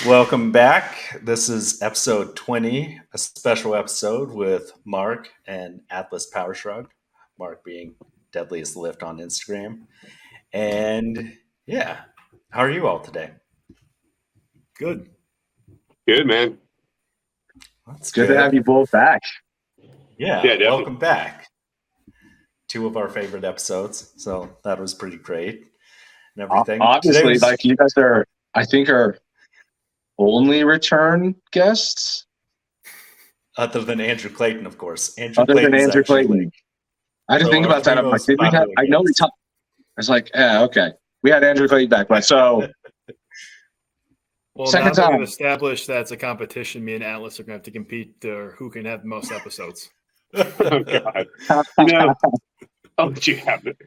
Welcome back. This is episode 20, a special episode with Mark and Atlas Power Shrug. Mark being DeadliestLift on Instagram. And yeah, how are you all today? Good. Good, man. That's good to have you both back. Yeah, welcome back. Two of our favorite episodes, so that was pretty great. And everything. Obviously, like you guys are, I think, our only return guests. Other than Andrew Clayton, of course. Other than Andrew Clayton. I didn't think about that. I'm like, did we have? I know we talked. I was like, yeah, okay. We had Andrew Clayton back, but so. Well, second now time. we've established that's a competition. Me and Atlas are going to have to compete for who can have the most episodes. Oh, God. No. Oh, you have it.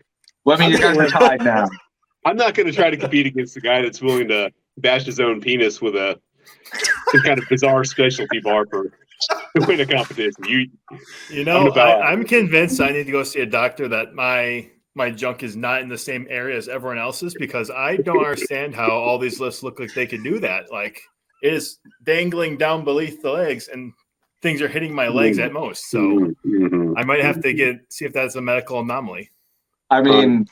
Well, I mean, you guys are tied now. I'm not going to try to compete against the guy that's willing to bash his own penis with some kind of bizarre specialty barber to win a competition. I'm convinced I need to go see a doctor that my junk is not in the same area as everyone else's, because I don't understand how all these lifts look like they could do that. Like, it is dangling down beneath the legs and things are hitting my legs at most. So I might have to see if that's a medical anomaly. I mean,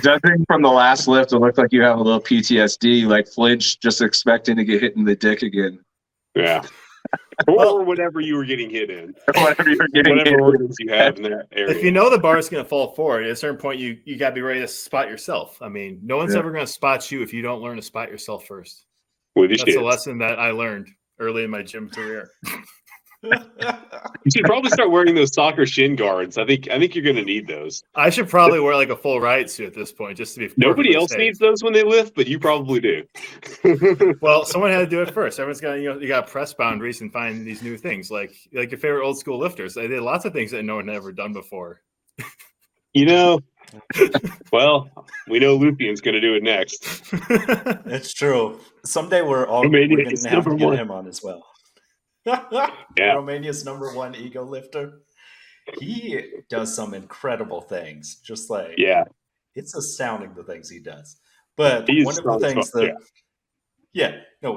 judging from the last lift, it looked like you have a little PTSD, like flinch, just expecting to get hit in the dick again. Yeah. Or whatever you were getting hit in. Whatever organs you have in that area. If you know the bar is going to fall forward, at a certain point, you got to be ready to spot yourself. I mean, no one's ever going to spot you if you don't learn to spot yourself first. That's a lesson that I learned early in my gym career. You should probably start wearing those soccer shin guards. I think you're going to need those. I should probably wear like a full riot suit at this point, just to be. Nobody else needs those when they lift, but you probably do. Well, someone had to do it first. Everyone's got you got to press boundaries and find these new things, like your favorite old school lifters. They did lots of things that no one had ever done before. Well, we know Lupien's going to do it next. It's true. Someday we're going to have to get him on as well. Romania's #1 ego lifter. He does some incredible things. Just like, it's astounding the things he does. But one of the things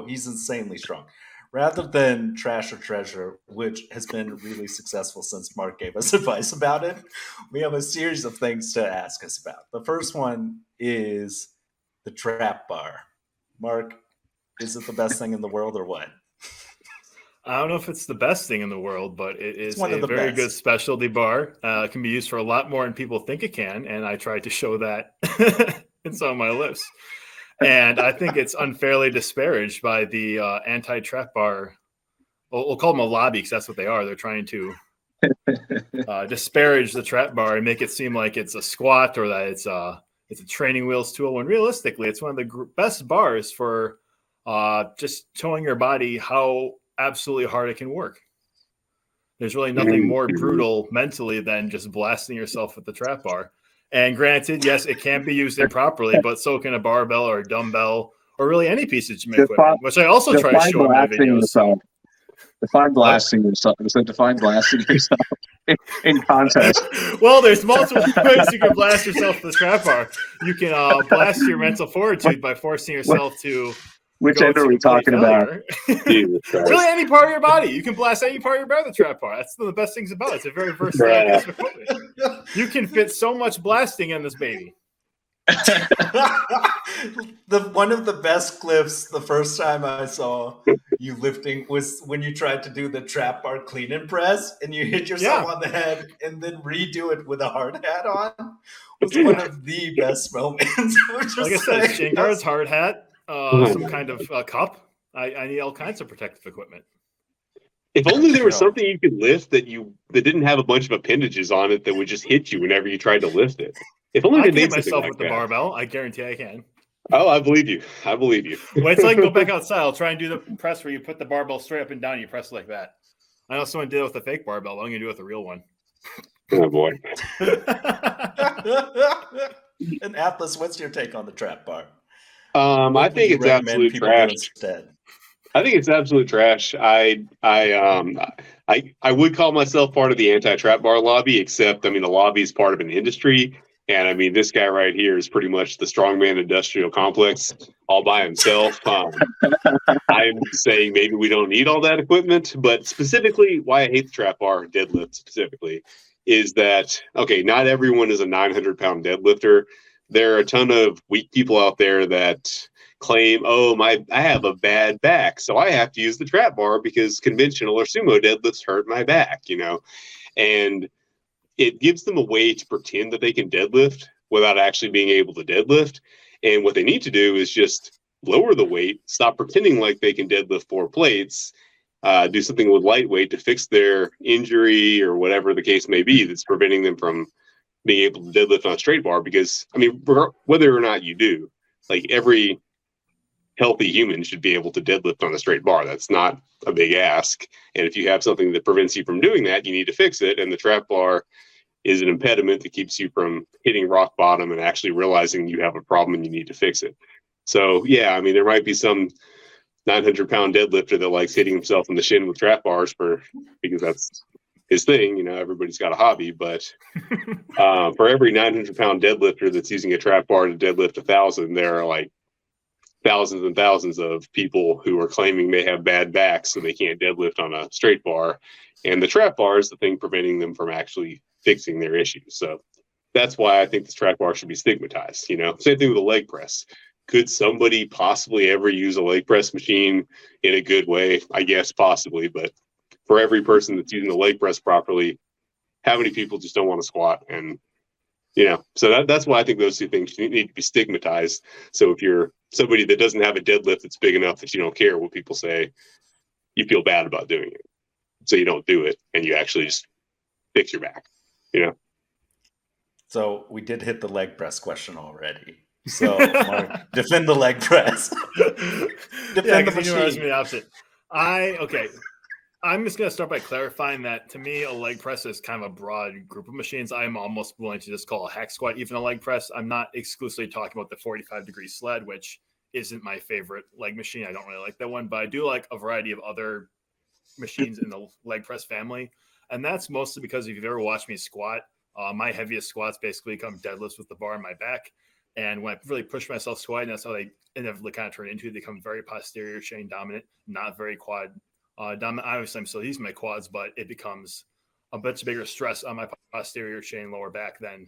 he's insanely strong. Rather than trash or treasure, which has been really successful since Mark gave us advice about it, we have a series of things to ask us about. The first one is the trap bar. Mark, is it the best thing in the world or what? I don't know if it's the best thing in the world, but it is a very good specialty bar. It can be used for a lot more than people think it can, and I tried to show that in some of my lifts. And I think it's unfairly disparaged by the anti-trap bar. We'll call them a lobby because that's what they are. They're trying to disparage the trap bar and make it seem like it's a squat or that it's a training wheels tool, when realistically it's one of the best bars for just showing your body how absolutely hard it can work. There's really nothing more brutal mentally than just blasting yourself with the trap bar. And granted, yes, it can be used improperly, but so can a barbell or a dumbbell or really any piece of gym equipment, which I also try to show in my videos. Define blasting yourself. So define blasting yourself in context. Well, there's multiple ways you can blast yourself with the trap bar. You can blast your mental fortitude by forcing yourself to. Which end are we talking about? Really, any part of your body. You can blast any part of your body with the trap bar. That's one of the best things about it. It's a very versatile piece of equipment. You can fit so much blasting in this baby. One of the best clips the first time I saw you lifting was when you tried to do the trap bar clean and press and you hit yourself on the head and then redo it with a hard hat on. It was one of the best moments. Like I said, shin guards, hard hat. Some kind of cup. I need all kinds of protective equipment. If only there was something you could lift that didn't have a bunch of appendages on it that would just hit you whenever you tried to lift it. If only I can hit myself with the barbell. I guarantee I can. Oh, I believe you. Wait till I can go back outside. I'll try and do the press where you put the barbell straight up and down and you press like that. I know someone did it with a fake barbell, but I'm going to do it with a real one. Oh, boy. And Atlas, what's your take on the trap bar? I think it's absolute trash. I think it's absolute trash. I would call myself part of the anti-trap bar lobby, except the lobby is part of an industry, And I mean, this guy right here is pretty much the strongman industrial complex all by himself. I'm saying maybe we don't need all that equipment, but specifically why I hate the trap bar deadlift specifically is that, okay, not everyone is a 900-pound deadlifter. There are a ton of weak people out there that claim, oh, I have a bad back, so I have to use the trap bar because conventional or sumo deadlifts hurt my back, and it gives them a way to pretend that they can deadlift without actually being able to deadlift. And what they need to do is just lower the weight, stop pretending like they can deadlift 4 plates, do something with lightweight to fix their injury or whatever the case may be that's preventing them from being able to deadlift on a straight bar. Because, I mean, whether or not you do, like every healthy human should be able to deadlift on a straight bar. That's not a big ask. And if you have something that prevents you from doing that, you need to fix it. And the trap bar is an impediment that keeps you from hitting rock bottom and actually realizing you have a problem and you need to fix it. So, yeah, I mean, there might be some 900-pound deadlifter that likes hitting himself in the shin with trap bars because that's his thing. Everybody's got a hobby. But for every 900-pound deadlifter that's using a trap bar to deadlift 1,000, there are like thousands and thousands of people who are claiming they have bad backs so they can't deadlift on a straight bar. And the trap bar is the thing preventing them from actually fixing their issues. So that's why I think this trap bar should be stigmatized. Same thing with a leg press. Could somebody possibly ever use a leg press machine in a good way? I guess possibly, but for every person that's using the leg press properly, how many people just don't want to squat? And so that's why I think those two things need to be stigmatized. So if you're somebody that doesn't have a deadlift that's big enough that you don't care what people say, you feel bad about doing it. So you don't do it and you actually just fix your back, So we did hit the leg press question already. So Mark, defend the leg press. Defend the machine. The opposite. I'm just going to start by clarifying that to me, a leg press is kind of a broad group of machines. I'm almost willing to just call a hack squat even a leg press. I'm not exclusively talking about the 45-degree sled, which isn't my favorite leg machine. I don't really like that one, but I do like a variety of other machines in the leg press family. And that's mostly because if you've ever watched me squat, my heaviest squats basically become deadlifts with the bar on my back. And when I really push myself squatting, that's how they inevitably kind of turn into. They become very posterior chain dominant, not very quad dominant. Obviously, I'm still using my quads, but it becomes a much bigger stress on my posterior chain lower back than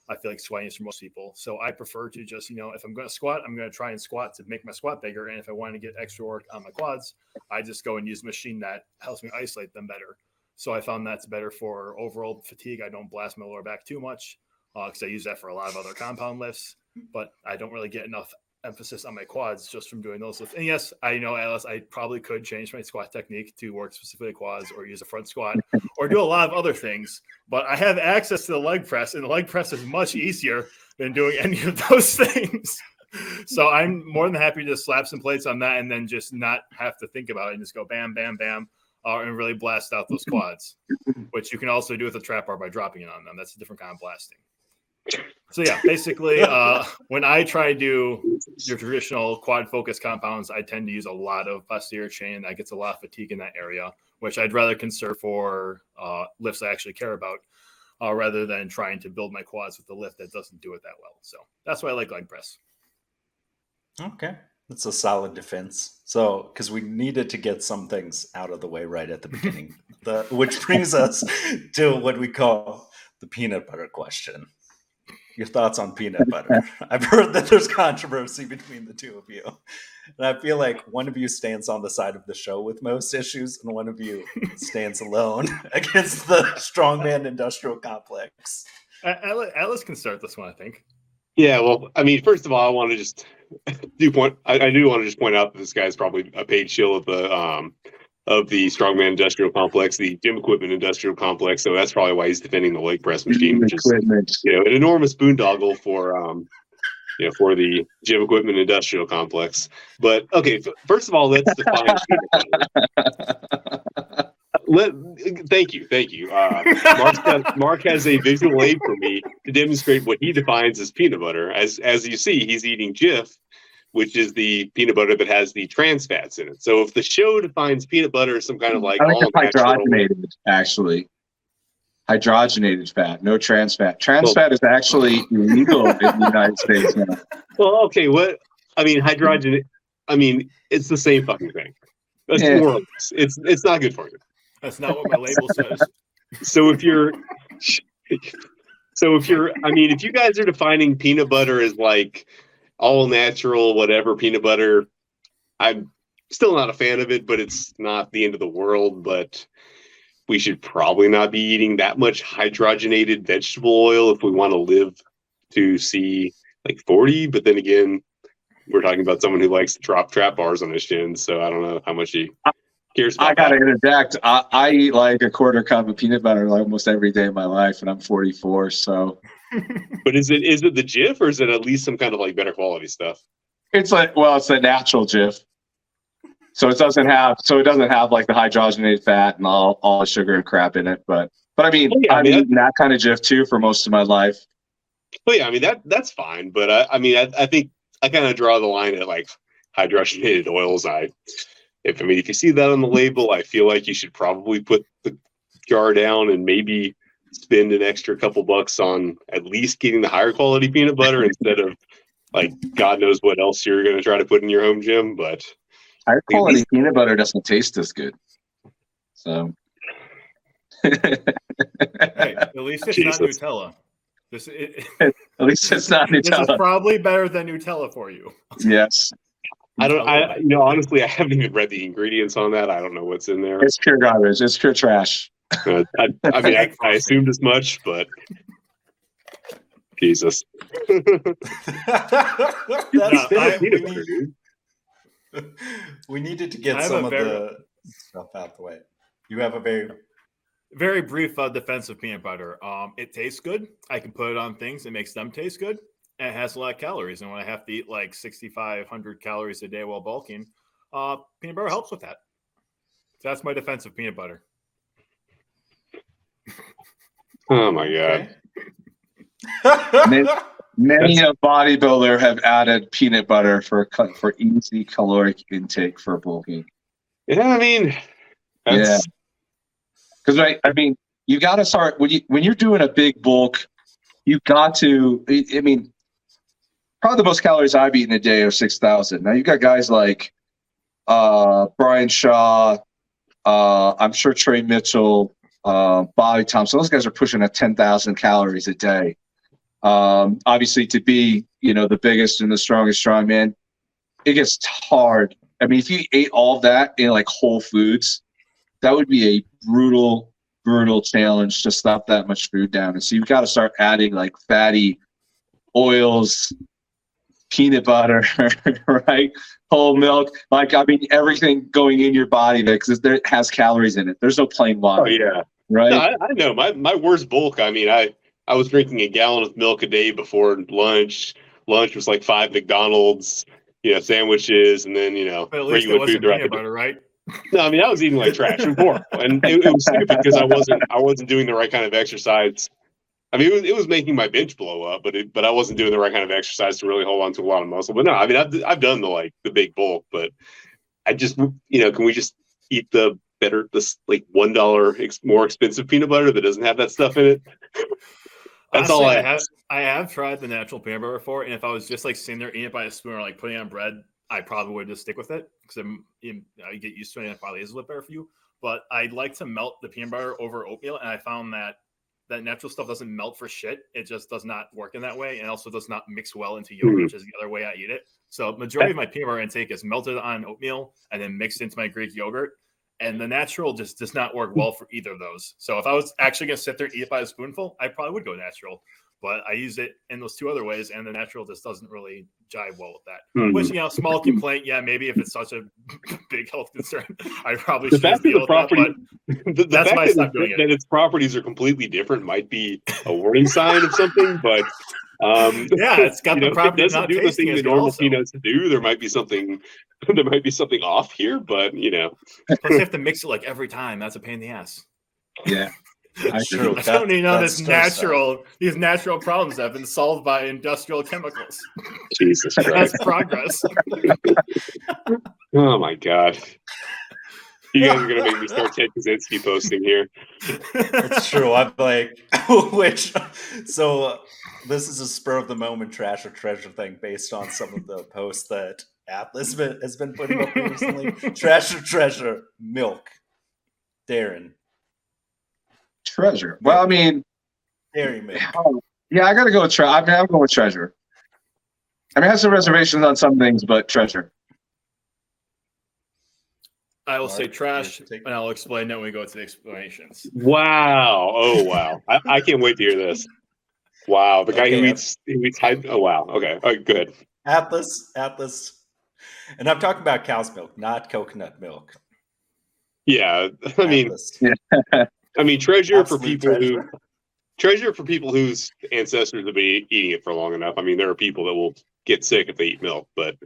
I feel like squatting is for most people. So I prefer to just, if I'm going to squat, I'm going to try and squat to make my squat bigger. And if I want to get extra work on my quads, I just go and use a machine that helps me isolate them better. So I found that's better for overall fatigue. I don't blast my lower back too much because I use that for a lot of other compound lifts, but I don't really get enough emphasis on my quads just from doing those lifts. And yes, I know, Alice, I probably could change my squat technique to work specifically quads or use a front squat or do a lot of other things, but I have access to the leg press, and the leg press is much easier than doing any of those things. So I'm more than happy to slap some plates on that and then just not have to think about it and just go bam, bam, bam, and really blast out those quads, which you can also do with a trap bar by dropping it on them. That's a different kind of blasting. So yeah, basically, when I try to do your traditional quad focus compounds, I tend to use a lot of posterior chain. That gets a lot of fatigue in that area, which I'd rather conserve for lifts I actually care about, rather than trying to build my quads with a lift that doesn't do it that well. So that's why I like leg press. Okay, that's a solid defense. So, because we needed to get some things out of the way right at the beginning, which brings us to what we call the peanut butter question. Your thoughts on peanut butter? I've heard that there's controversy between the two of you. And I feel like one of you stands on the side of the show with most issues, and one of you stands alone against the strongman industrial complex. Alice can start this one, I think. Yeah, well, I mean, first of all, I want to just I do want to just point out that this guy's probably a paid shill of the strongman industrial complex, the gym equipment industrial complex. So that's probably why he's defending the leg press machine, which is an enormous boondoggle for the gym equipment industrial complex. But okay, first of all, let's define peanut butter. Thank you. Mark has a visual aid for me to demonstrate what he defines as peanut butter. As you see, he's eating Jif, which is the peanut butter that has the trans fats in it. So if the show defines peanut butter as some kind of like I like hydrogenated, actually. hydrogenated fat, no trans fat. Trans fat is actually illegal in the United States now. Well, okay, what? I mean, hydrogen. I mean, it's the same fucking thing. That's Yeah. more or less. It's not good for you. That's not what my label says. So if you're, I mean, if you guys are defining peanut butter as like all natural, whatever peanut butter, I'm still not a fan of it, but it's not the end of the world. But we should probably not be eating that much hydrogenated vegetable oil if we want to live to see like 40. But then again, we're talking about someone who likes to drop trap bars on his shins, so I don't know how much he cares about I gotta that. interject. I eat like a quarter cup of peanut butter like almost every day of my life, and I'm 44. So But is it the Jif, or is it at least some kind of like better quality stuff? it's like, well, it's a natural Jif. So it doesn't have like the hydrogenated fat and all the sugar and crap in it. But I mean, I've eaten that kind of Jif too for most of my life. Well, yeah, I mean that's fine, but I mean I think I kind of draw the line at like hydrogenated oils. If you see that on the label, I feel like you should probably put the jar down and maybe spend an extra couple bucks on at least getting the higher quality peanut butter instead of like God knows what else you're going to try to put in your home gym. But higher quality peanut butter doesn't taste as good. So Hey, at least it's not Nutella. At least it's not Nutella. This is probably better than Nutella for you. Yes. Honestly, I haven't even read the ingredients on that. I don't know what's in there. It's pure garbage. It's pure trash. I mean, I assumed as much, but Jesus. We needed to get some of the stuff out the way. You have a very brief defense of peanut butter. It tastes good. I can put it on things. It makes them taste good. And it has a lot of calories. And when I have to eat like 6,500 calories a day while bulking, peanut butter helps with that. So that's my defense of peanut butter. Oh my God. Many a bodybuilder have added peanut butter for easy caloric intake for bulking. Yeah, I mean, because I mean, you got to start when you're doing a big bulk. You got to. I mean, probably the most calories I've eaten a day are 6,000. Now you got guys like Brian Shaw. I'm sure Trey Mitchell, Bobby Thompson. Those guys are pushing at 10,000 calories a day. Obviously, to be the biggest and the strongest strongman, it gets hard. I mean, if you ate all of that in like whole foods, that would be a brutal challenge to stop that much food down. And so you've got to start adding like fatty oils, peanut butter, right? Whole milk. Like, I mean, everything going in your body because it has calories in it. There's no plain water. Oh yeah, right. No, I know my worst bulk. I mean, I was drinking a gallon of milk a day before lunch. Lunch was like 5 McDonald's, sandwiches, and then But at least it wasn't peanut butter, right? No, I mean I was eating like trash and pork, and it was stupid because I wasn't doing the right kind of exercise. I mean, it was making my bench blow up, but I wasn't doing the right kind of exercise to really hold on to a lot of muscle. But no, I mean I've done the big bulk, but I just can we just eat the like $1 more expensive peanut butter that doesn't have that stuff in it? That's honestly, all I have tried the natural peanut butter before, and if I was just like sitting there eating it by a spoon or like putting it on bread, I probably would just stick with it because you get used to it and it probably is a little better for you. But I'd like to melt the peanut butter over oatmeal, and I found that natural stuff doesn't melt for shit. It just does not work in that way, and also does not mix well into yogurt, which is the other way I eat it. So majority of my peanut butter intake is melted on oatmeal and then mixed into my Greek yogurt. And the natural just does not work well for either of those. So if I was actually going to sit there and eat it by a spoonful, I probably would go natural. But I use it in those two other ways, and the natural just doesn't really jive well with that. Mm-hmm. Which, small complaint. Yeah, maybe if it's such a big health concern, I probably should deal with that. But that's why I stopped doing it. That its properties are completely different might be a warning sign of something. But yeah, it's got the property it doesn't not do the thing the normal also. peanuts do. There might be something. There might be something off here, but Plus, you have to mix it like every time. That's a pain in the ass. Yeah. I don't even know these natural problems have been solved by industrial chemicals. Jesus Christ. That's progress. Oh my God. You guys are gonna make me start Ted Kaczynski posting here. It's true. I'm like, so this is a spur of the moment trash or treasure thing based on some of the posts that Atlas has been putting up here recently. Trash or treasure, milk. Darren. Treasure. Well, I mean, Dairy milk. yeah, I gotta go with treasure. I mean, I'm going with treasure. I mean, I have some reservations on some things, but treasure. I will Mark, say trash, you take- and I'll explain it when we go to the explanations. Wow! Oh wow! I can't wait to hear this. Wow, the guy Okay, who eats hype. Oh wow. Okay. All right, good. Atlas, and I'm talking about cow's milk, not coconut milk. Yeah. I mean, Atlas. treasure for Absolute people treasure. treasure for people whose ancestors have been eating it for long enough. I mean, there are people that will get sick if they eat milk, but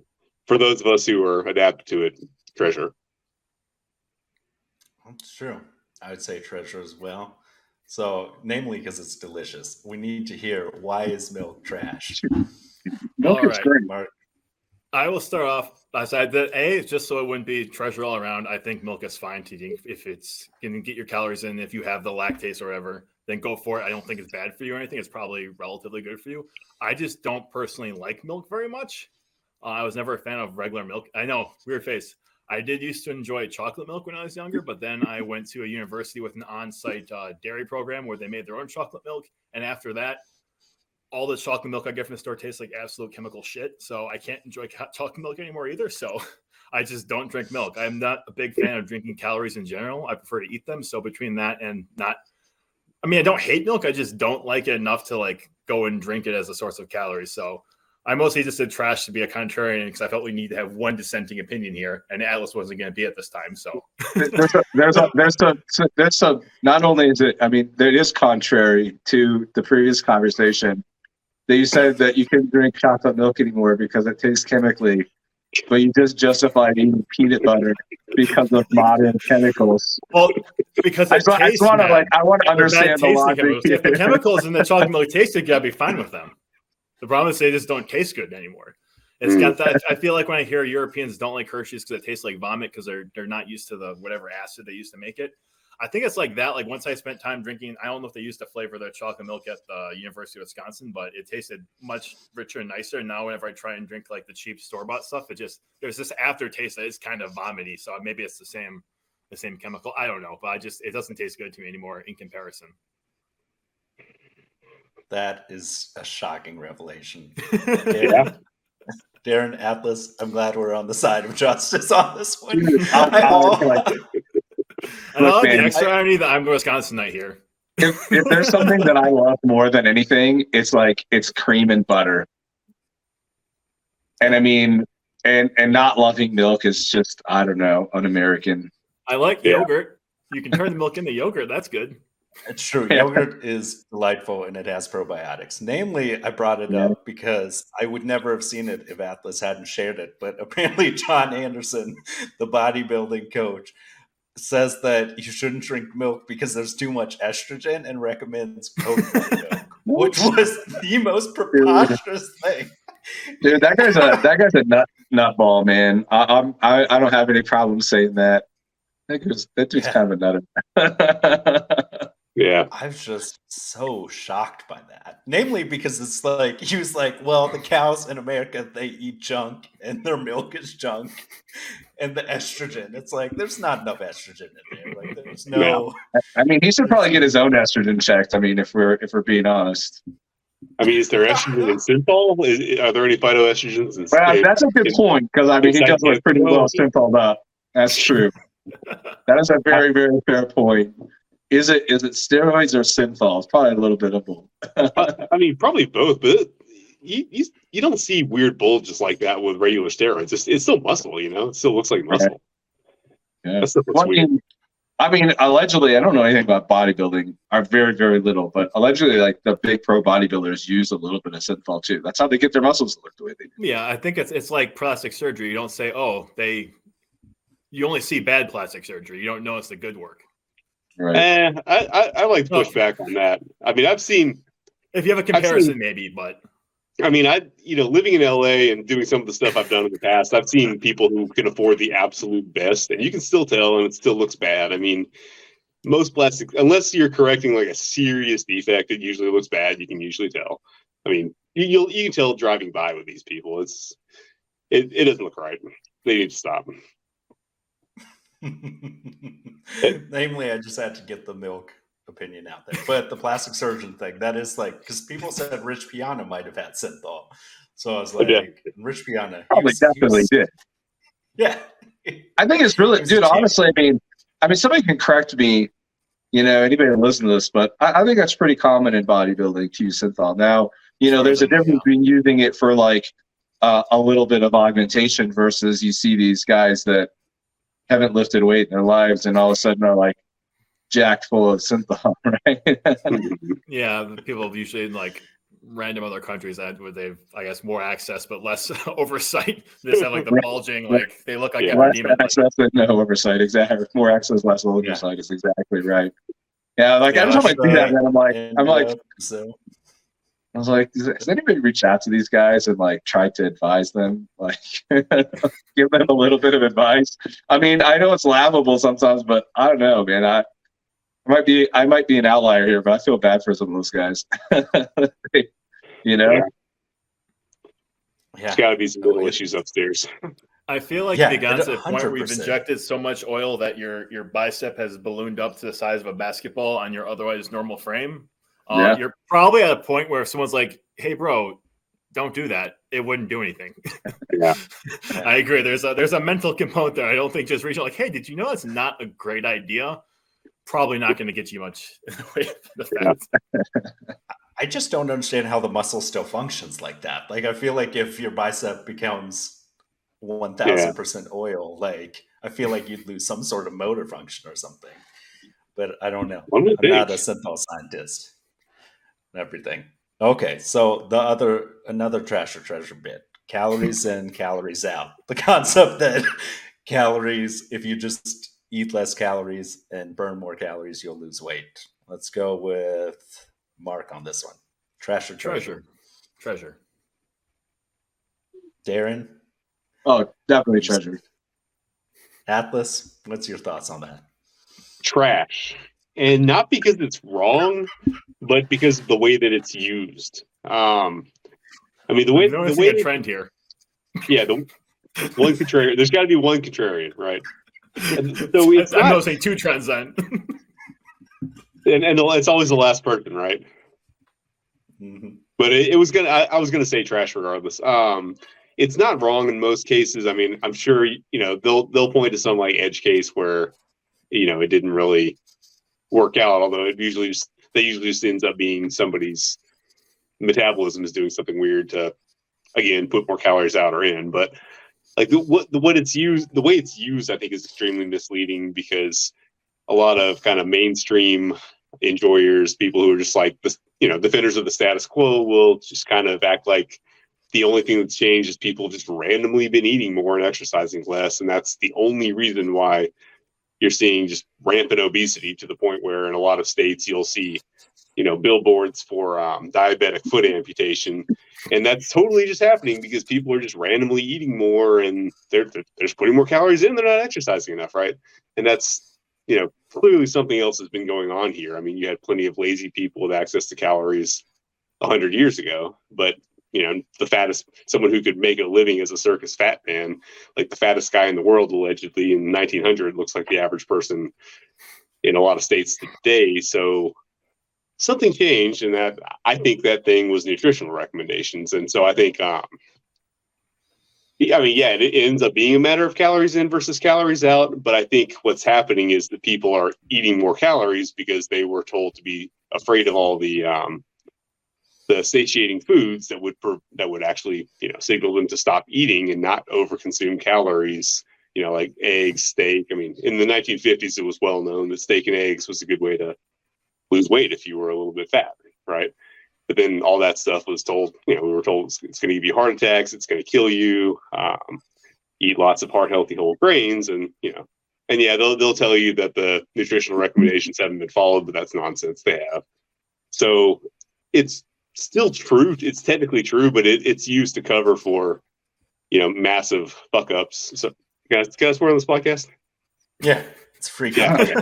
for those of us who are adapted to it, treasure. That's true. I would say treasure as well. So, namely because it's delicious. We need to hear, why is milk trash? Milk All is right. great. Mark. I will start off. I said that just so it wouldn't be treasure all around. I think milk is fine to drink if it's can get your calories in. If you have the lactase or whatever, then go for it. I don't think it's bad for you or anything. It's probably relatively good for you. I just don't personally like milk very much. I was never a fan of regular milk. I know, weird face. I did used to enjoy chocolate milk when I was younger, but then I went to a university with an on-site dairy program where they made their own chocolate milk. And after that, all the chocolate milk I get from the store tastes like absolute chemical shit. So I can't enjoy chocolate milk anymore either. So I just don't drink milk. I'm not a big fan of drinking calories in general. I prefer to eat them. So between that and not, I mean, I don't hate milk. I just don't like it enough to like go and drink it as a source of calories. So I mostly just did trash to be a contrarian because I felt we need to have one dissenting opinion here, and Atlas wasn't going to be at this time. So there's some. Not only is it, I mean, it is contrary to the previous conversation that you said that you couldn't drink chocolate milk anymore because it tastes chemically, but you just justified eating peanut butter because of modern chemicals. Well, because I want to understand the logic. If the chemicals in the chocolate milk tasted good, I'd be fine with them. The problem is they just don't taste good anymore. It's got that. I feel like when I hear Europeans don't like Hershey's because it tastes like vomit because they're not used to the whatever acid they used to make it. I think it's like that. Like once I spent time drinking, I don't know if they used to flavor their chocolate milk at the University of Wisconsin, but it tasted much richer and nicer. And now whenever I try and drink like the cheap store-bought stuff, there's this aftertaste that is kind of vomity. So maybe it's the same chemical. I don't know, but it doesn't taste good to me anymore in comparison. That is a shocking revelation. Yeah. Darren, Atlas, I'm glad we're on the side of justice on this one. And I like the extra irony that I'm Wisconsinite here. If there's something that I love more than anything, it's cream and butter. And I mean, and not loving milk is just, I don't know, un-American. I like yogurt. You can turn the milk into yogurt. That's good. It's true. Yogurt is delightful and it has probiotics. Namely, I brought it up because I would never have seen it if Atlas hadn't shared it. But apparently John Anderson, the bodybuilding coach, says that you shouldn't drink milk because there's too much estrogen and recommends coconut milk, which was the most preposterous thing. Dude, that guy's a nutball, man. I don't have any problem saying that. That dude's kind of a nutter. Yeah. I was just so shocked by that. Namely because it's like, he was like, well, the cows in America, they eat junk and their milk is junk. And the estrogen, it's like, there's not enough estrogen in there. Like, there's no. I mean, he should probably get his own estrogen checked. I mean, if we're being honest. I mean, is there estrogen in synthol? Are there any phytoestrogens? Well, that's a good point because I mean, he does look pretty well syntholed up. That's true. That is a very, very fair point. Is it steroids or synthol? It's probably a little bit of both. I mean, probably both, but you don't see weird bulges like that with regular steroids. It's still muscle, you know? It still looks like muscle. Yeah. That stuff looks weird. I mean, allegedly, I don't know anything about bodybuilding. Are very, very little, but allegedly, like the big pro bodybuilders use a little bit of synthol too. That's how they get their muscles to look the way they do. Yeah, I think it's like plastic surgery. You don't say, you only see bad plastic surgery. You don't notice the good work. Right. I like to push back on that. I mean, I've seen. If you have a comparison, maybe, but. I mean, living in LA and doing some of the stuff I've done in the past, I've seen people who can afford the absolute best, and you can still tell, and it still looks bad. I mean, most plastic, unless you're correcting like a serious defect, it usually looks bad. You can usually tell. I mean, you can tell driving by with these people. It doesn't look right. They need to stop. Namely, I just had to get the milk opinion out there. But the plastic surgeon thing, that is like, because people said Rich Piana might have had synthol. So I was like, Rich Piana. Probably definitely did. Yeah. I think it's really, dude, honestly, I mean, somebody can correct me, anybody that listens to this, but I think that's pretty common in bodybuilding to use synthol. Now, there's a difference between using it for like a little bit of augmentation versus you see these guys that haven't lifted weight in their lives and all of a sudden are like jacked full of synthol, right? Yeah, people usually in like random other countries where they've, I guess, more access but less oversight. They just have like the bulging, like they look like less access and no oversight. Exactly, more access, less oversight is exactly right. Yeah, like every time I see that, man, I was like, has anybody reached out to these guys and like tried to advise them, like give them a little bit of advice? I mean, I know it's laughable sometimes, but I don't know, man. I might be an outlier here, but I feel bad for some of those guys. Yeah. There's got to be some little issues upstairs. I feel like they've gotten to the point where you've injected so much oil that your bicep has ballooned up to the size of a basketball on your otherwise normal frame. You're probably at a point where if someone's like, hey, bro, don't do that, it wouldn't do anything. Yeah. I agree. There's a mental component there. I don't think just reaching like, hey, did you know that's not a great idea? Probably not going to get you much in the way of the fat. I just don't understand how the muscle still functions like that. Like, I feel like if your bicep becomes 1000% oil, like, I feel like you'd lose some sort of motor function or something. But I don't know. I'm not a synthol scientist. Everything. Okay, so another trash or treasure bit: calories in, calories out. The concept that calories, if you just eat less calories and burn more calories, you'll lose weight. Let's go with Mark on this one. Trash or treasure? Treasure. Darren? Oh, definitely treasure. Atlas, what's your thoughts on that? Trash. And not because it's wrong, but because of the way that it's used. I mean, the way a trend here. Yeah, the one contrarian. There's got to be one contrarian, right? And so it's I'm noticing two trends then. and it's always the last person, right? Mm-hmm. But I was gonna say trash regardless. It's not wrong in most cases. I mean, I'm sure they'll point to some like edge case where it didn't really work out, although they usually just ends up being somebody's metabolism is doing something weird to, again, put more calories out or in. But like the way it's used, I think is extremely misleading, because a lot of kind of mainstream enjoyers, people who are just like defenders of the status quo, will just kind of act like the only thing that's changed is people just randomly been eating more and exercising less, and that's the only reason why you're seeing just rampant obesity, to the point where in a lot of states you'll see, billboards for diabetic foot amputation. And that's totally just happening because people are just randomly eating more, and they're just putting more calories in. They're not exercising enough, right? And that's, clearly something else has been going on here. I mean, you had plenty of lazy people with access to calories 100 years ago, but the fattest, someone who could make a living as a circus fat man, like the fattest guy in the world, allegedly in 1900, looks like the average person in a lot of states today. So something changed, and that I think that thing was nutritional recommendations. And so I think, it ends up being a matter of calories in versus calories out. But I think what's happening is that people are eating more calories because they were told to be afraid of all the satiating foods that would actually signal them to stop eating and not overconsume calories. Like eggs, steak. I mean, in the 1950s, it was well known that steak and eggs was a good way to lose weight if you were a little bit fat, right? But then all that stuff was told, we were told it's going to give you heart attacks, it's going to kill you. Eat lots of heart healthy whole grains, and they'll tell you that the nutritional recommendations haven't been followed, but that's nonsense. They have. So it's still true. It's technically true, but it's used to cover for, massive fuck ups. So, guys, swear on this podcast? Yeah, it's free. Yeah, okay.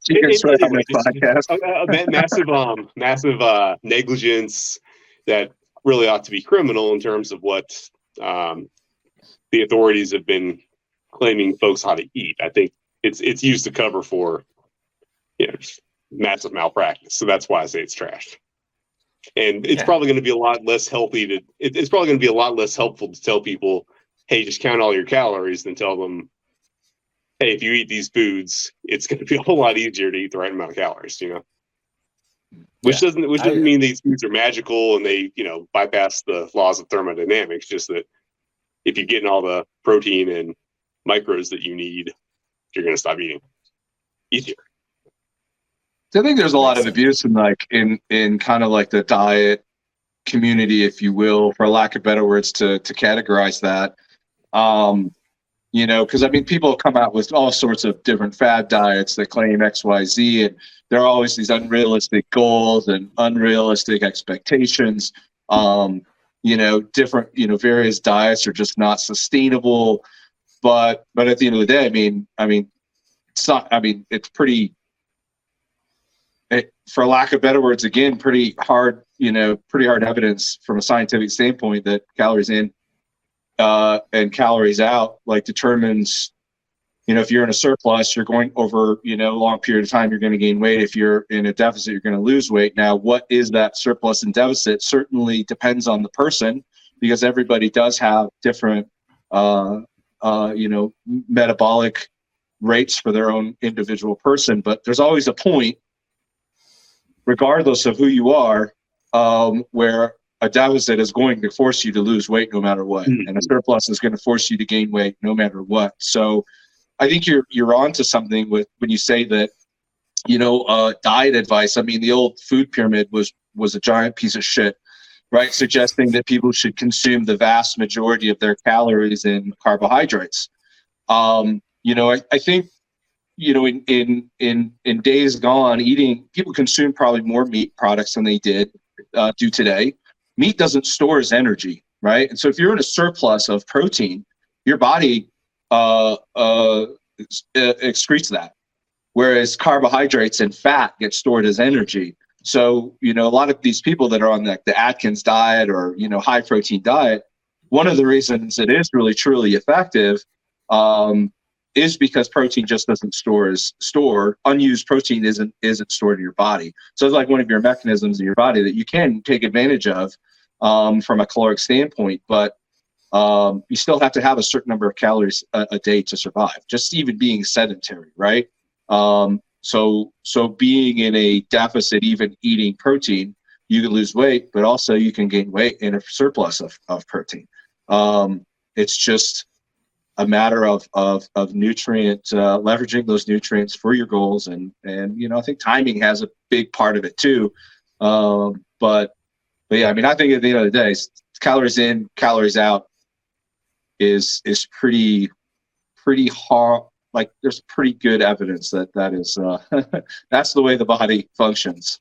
You can swear on Anyway, this podcast. massive negligence that really ought to be criminal in terms of what the authorities have been claiming folks how to eat. I think it's used to cover for just massive malpractice. So that's why I say it's trash. And it's probably going to be a lot less healthy it's probably going to be a lot less helpful to tell people, hey, just count all your calories, than tell them, hey, if you eat these foods, it's going to be a whole lot easier to eat the right amount of calories, Which doesn't mean these foods are magical and they, bypass the laws of thermodynamics. Just that if you're getting all the protein and micros that you need, you're going to stop eating easier. I think there's a lot of abuse in kind of like the diet community, if you will, for lack of better words, to categorize that. Because people come out with all sorts of different fad diets that claim X, Y, Z, and there are always these unrealistic goals and unrealistic expectations. Different, various diets are just not sustainable. But at the end of the day, it's not. It's pretty. For lack of better words, again, pretty hard evidence from a scientific standpoint that calories in and calories out determines, if you're in a surplus, you're going over, a long period of time, you're going to gain weight. If you're in a deficit, you're going to lose weight. Now, what is that surplus and deficit certainly depends on the person, because everybody does have different, metabolic rates for their own individual person. But there's always a point, regardless of who you are, where a deficit is going to force you to lose weight no matter what, and a surplus is going to force you to gain weight no matter what. So I think you're onto something when you say that, diet advice. The old food pyramid was a giant piece of shit, right? Suggesting that people should consume the vast majority of their calories in carbohydrates. I think, in days gone, people consume probably more meat products than they do today. Meat doesn't store as energy, right? And so if you're in a surplus of protein, your body excretes that, whereas carbohydrates and fat get stored as energy. So, a lot of these people that are on the Atkins diet or, high protein diet, one of the reasons it is really, truly effective is because protein just doesn't store. Unused protein isn't stored in your body. So it's like one of your mechanisms in your body that you can take advantage of from a caloric standpoint, but you still have to have a certain number of calories a day to survive, just even being sedentary, right? So being in a deficit, even eating protein, you can lose weight, but also you can gain weight in a surplus of protein. It's just a matter of nutrient leveraging those nutrients for your goals, and I think timing has a big part of it too. But yeah, I think at the end of the day, calories in, calories out is pretty hard. There's pretty good evidence that is that's the way the body functions.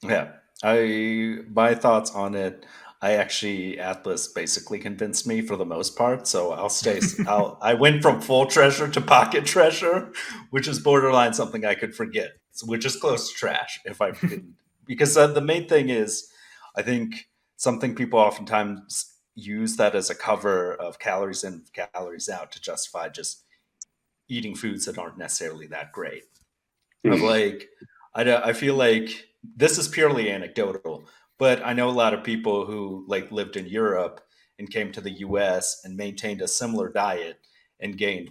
Yeah, my thoughts on it. Atlas basically convinced me for the most part, so I'll stay. I went from full treasure to pocket treasure, which is borderline something I could forget, which is close to trash if I didn't. Because the main thing is, I think something people oftentimes use that as a cover of calories in, calories out to justify just eating foods that aren't necessarily that great. I feel like this is purely anecdotal, but I know a lot of people who lived in Europe and came to the US and maintained a similar diet and gained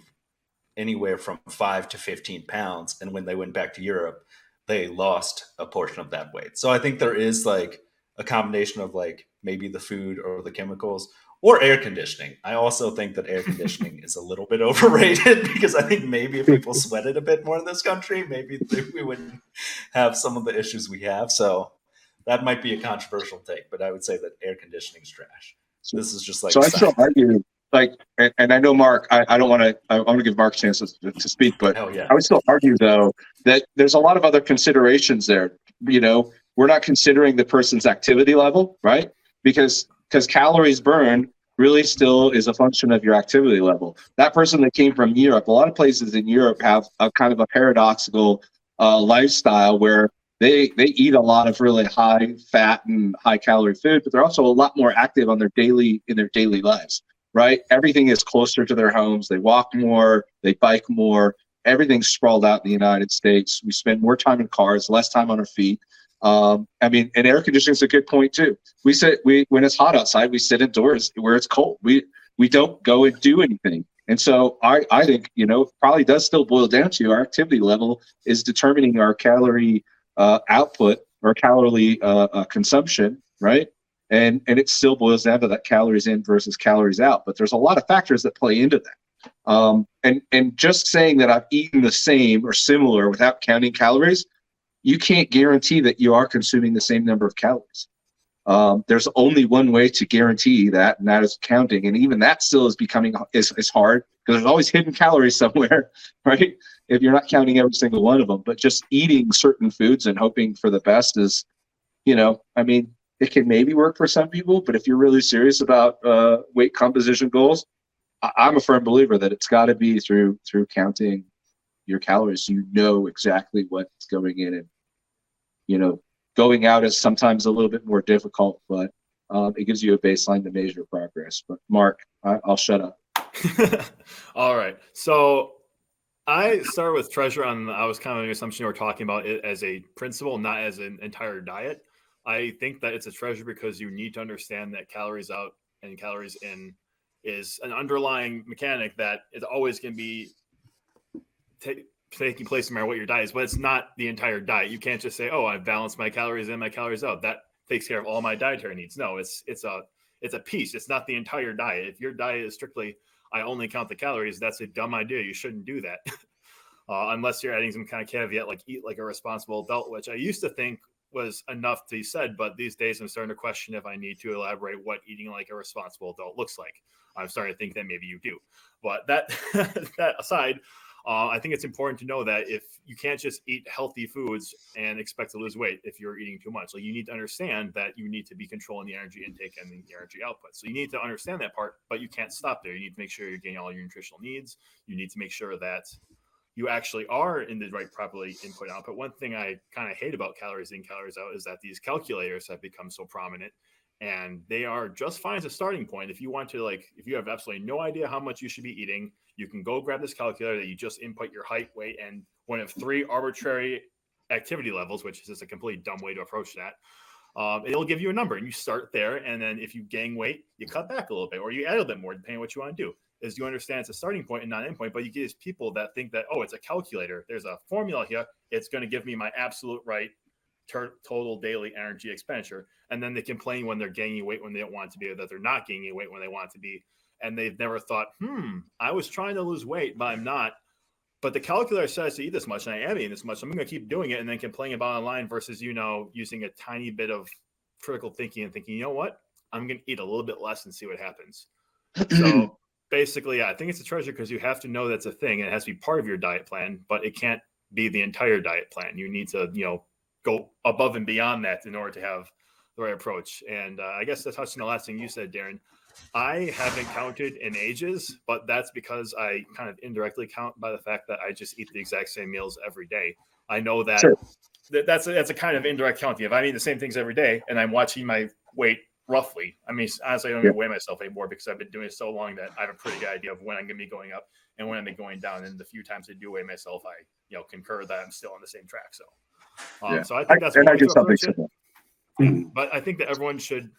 anywhere from 5 to 15 pounds. And when they went back to Europe, they lost a portion of that weight. So I think there is a combination of maybe the food or the chemicals or air conditioning. I also think that air conditioning is a little bit overrated, because I think maybe if people sweated a bit more in this country, maybe we wouldn't have some of the issues we have. So that might be a controversial take, but I would say that air conditioning is trash. This is just so I still argue, and I know Mark, I don't want to, I want to give Mark a chance to speak, but yeah. I would still argue though that there's a lot of other considerations there. we're not considering the person's activity level, right? Because calories burned really still is a function of your activity level. That person that came from Europe, a lot of places in Europe have a kind of a paradoxical lifestyle where they eat a lot of really high fat and high calorie food, but they're also a lot more active in their daily lives, right? Everything is closer to their homes. They walk more, they bike more. Everything's sprawled out in the United States. We spend more time in cars, less time on our feet. And air conditioning is a good point too. When it's hot outside, we sit indoors where it's cold. We don't go and do anything. And so I think, probably does still boil down to our activity level is determining our calorie output or calorie consumption, right? And it still boils down to that calories in versus calories out. But there's a lot of factors that play into that. And just saying that I've eaten the same or similar without counting calories, you can't guarantee that you are consuming the same number of calories. There's only one way to guarantee that, and that is counting. And even that still is is hard because there's always hidden calories somewhere, right? If you're not counting every single one of them, but just eating certain foods and hoping for the best is, it can maybe work for some people, but if you're really serious about weight composition goals, I'm a firm believer that it's got to be through counting your calories. So you know exactly what's going in, and going out is sometimes a little bit more difficult, but it gives you a baseline to measure progress. But Mark, I'll shut up. All right. So I started with treasure I was kind of an assumption we're talking about it as a principle, not as an entire diet. I think that it's a treasure because you need to understand that calories out and calories in is an underlying mechanic that is always going to be taking place no matter what your diet is, but it's not the entire diet. You can't just say, "Oh, I've balanced my calories in, my calories out. That takes care of all my dietary needs." No, it's a piece. It's not the entire diet. If your diet is strictly, I only count the calories, that's a dumb idea. You shouldn't do that unless you're adding some kind of caveat like eat like a responsible adult, which I used to think was enough to be said, but these days I'm starting to question if I need to elaborate what eating like a responsible adult looks like. I'm starting to think that maybe you do, but that aside, I think it's important to know that if you can't just eat healthy foods and expect to lose weight if you're eating too much, like you need to understand that you need to be controlling the energy intake and the energy output. So you need to understand that part, but you can't stop there. You need to make sure you're getting all your nutritional needs. You need to make sure that you actually are in the right properly input output. One thing I kind of hate about calories in, calories out is that these calculators have become so prominent, and they are just fine as a starting point. If you want to, if you have absolutely no idea how much you should be eating, you can go grab this calculator that you just input your height, weight, and one of 3 arbitrary activity levels, which is just a complete dumb way to approach that. It'll give you a number, and you start there. And then if you gain weight, you cut back a little bit, or you add a little bit more, depending on what you want to do. Is you understand it's a starting point and not an end point, but you get these people that think that, oh, it's a calculator. There's a formula here. It's going to give me my absolute right total daily energy expenditure. And then they complain when they're gaining weight when they don't want to be, or that they're not gaining weight when they want to be. And they've never thought, I was trying to lose weight, but I'm not. But the calculator says to eat this much, and I am eating this much. So I'm going to keep doing it and then complain about online versus, using a tiny bit of critical thinking and thinking, you know what? I'm going to eat a little bit less and see what happens. So basically, I think it's a treasure because you have to know that's a thing, and it has to be part of your diet plan, but it can't be the entire diet plan. You need to, go above and beyond that in order to have the right approach. And I guess that's touching the last thing you said, Darren. I haven't counted in ages, but that's because I kind of indirectly count by the fact that I just eat the exact same meals every day. I know that Sure. that's a kind of indirect counting. If I'm eating the same things every day and I'm watching my weight roughly, I mean, honestly, I don't even weigh myself anymore because I've been doing it so long that I have a pretty good idea of when I'm going to be going up and when I'm going down. And the few times I do weigh myself, I concur that I'm still on the same track. So, so I think that's and one I way do to something approach it. similar. But I think that everyone should.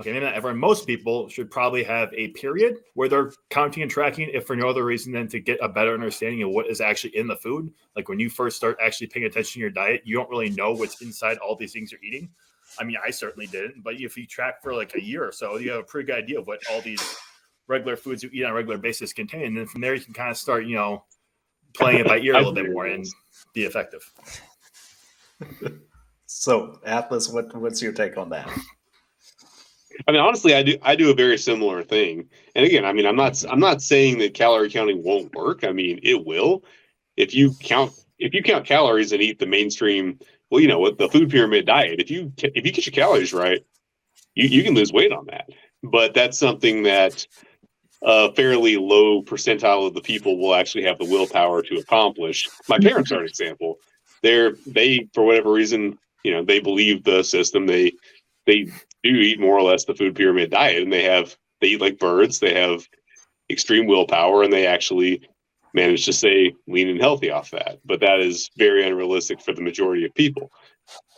Okay, maybe not everyone. Most people should probably have a period where they're counting and tracking, if for no other reason than to get a better understanding of what is actually in the food. Like when you first start actually paying attention to your diet, you don't really know what's inside all these things you're eating. I mean, I certainly didn't, but if you track for like a year or so, you have a pretty good idea of what all these regular foods you eat on a regular basis contain. And then from there, you can kind of start, playing it by ear a little bit more and be effective. So, Atlas, what's your take on that? I mean, honestly, I do a very similar thing. And again, I mean, I'm not saying that calorie counting won't work. I mean, it will. If you count calories and eat the mainstream well, with the food pyramid diet, if you get your calories right, you can lose weight on that. But that's something that a fairly low percentile of the people will actually have the willpower to accomplish. My parents are an example. They for whatever reason, they believe the system. They do eat more or less the food pyramid diet, and they eat like birds. They have extreme willpower, and they actually manage to stay lean and healthy off that. But that is very unrealistic for the majority of people.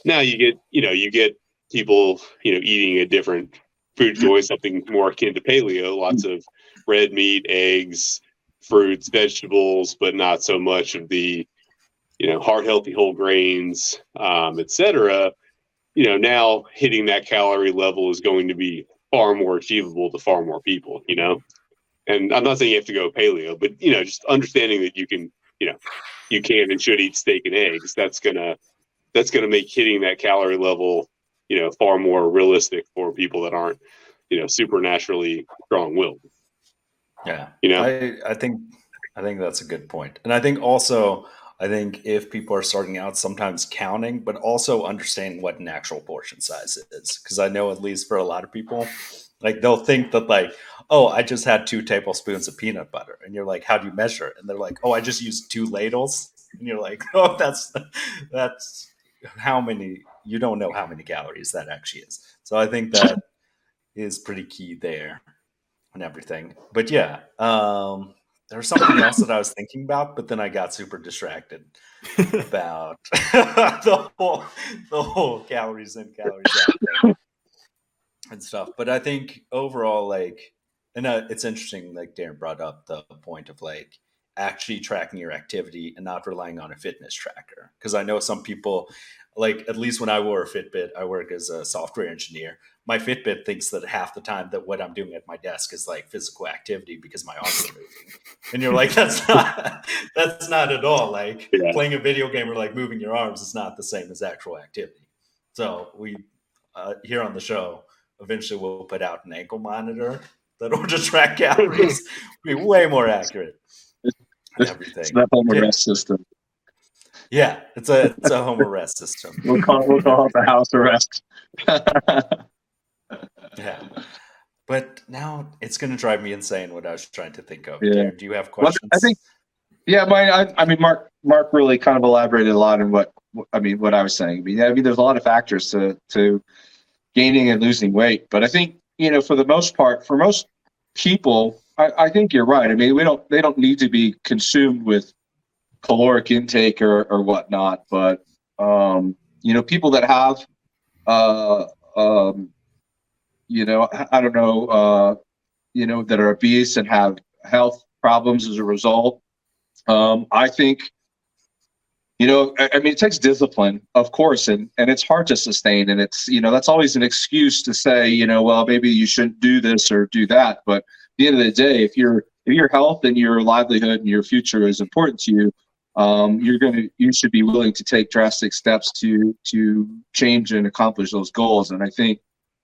Now you get people, eating a different food choice, something more akin to paleo, lots of red meat, eggs, fruits, vegetables, but not so much of the, heart healthy whole grains, etc. Now hitting that calorie level is going to be far more achievable to far more people, And I'm not saying you have to go paleo, but, just understanding that you can and should eat steak and eggs. That's gonna make hitting that calorie level, far more realistic for people that aren't, supernaturally strong-willed. Yeah, I think that's a good point, and I think if people are starting out, sometimes counting, but also understanding what an actual portion size is, because I know at least for a lot of people, like they'll think that like, oh, I just had 2 tablespoons of peanut butter, and you're like, how do you measure it? And they're like, oh, I just used 2 ladles, and you're like, oh, that's how many. You don't know how many calories that actually is. So I think that is pretty key there and everything. But yeah, there was something else that I was thinking about, but then I got super distracted about the whole calories in, calories out thing and stuff. But I think overall, like, and it's interesting, like Darren brought up the point of like actually tracking your activity and not relying on a fitness tracker. Because I know some people, like at least when I wore a Fitbit, I work as a software engineer. My Fitbit thinks that half the time that what I'm doing at my desk is like physical activity because my arms are moving. And you're like, that's not at all. Like playing a video game or like moving your arms is not the same as actual activity. So we here on the show, eventually we'll put out an ankle monitor that'll just track calories, be way more accurate. And everything. It's that home arrest system. Yeah, it's a home arrest system. We'll call it the house arrest. Yeah. But now it's going to drive me insane what I was trying to think of. Yeah. Do you have questions? Well, I think, I mean, Mark really kind of elaborated a lot on what I was saying. I mean, there's a lot of factors to gaining and losing weight. But I think, for the most part, for most people, I think you're right. I mean, they don't need to be consumed with caloric intake or whatnot. But, people that have, I don't know, that are obese and have health problems as a result. I think, I mean, it takes discipline, of course, and it's hard to sustain. And it's, that's always an excuse to say, well, maybe you shouldn't do this or do that. But at the end of the day, if your health and your livelihood and your future is important to you, you should be willing to take drastic steps to change and accomplish those goals. And I think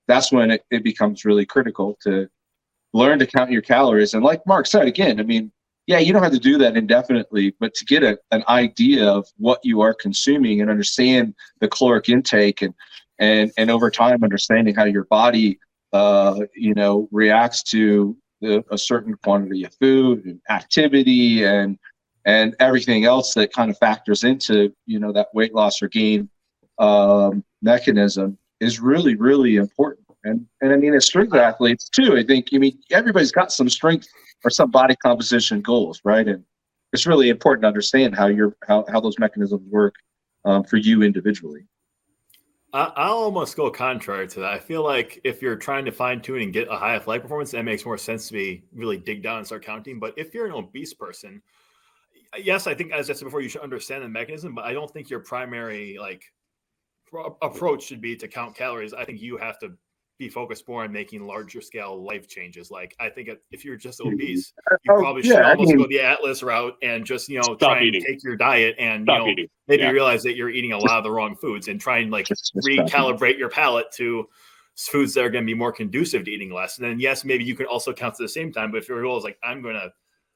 that's when it becomes really critical to learn to count your calories. And like Mark said, again, I mean, yeah, you don't have to do that indefinitely, but to get an idea of what you are consuming and understand the caloric intake and over time understanding how your body, reacts to a certain quantity of food and activity and everything else that kind of factors into, that weight loss or gain mechanism is really, really important. And I mean, as strength athletes too, I think, everybody's got some strength or some body composition goals, right? And it's really important to understand how those mechanisms work for you individually. I'll almost go contrary to that. I feel like if you're trying to fine tune and get a high athletic performance, that makes more sense to be really dig down and start counting. But if you're an obese person, yes, I think, as I said before, you should understand the mechanism, but I don't think your primary approach should be to count calories. I think you have to be focused more on making larger scale life changes. Like, I think if you're just obese, you probably should almost go the Atlas route and just, try and take your diet and, maybe realize that you're eating a lot of the wrong foods and try and recalibrate your palate to foods that are going to be more conducive to eating less. And then, yes, maybe you can also count at the same time, but if your goal is like, I'm going to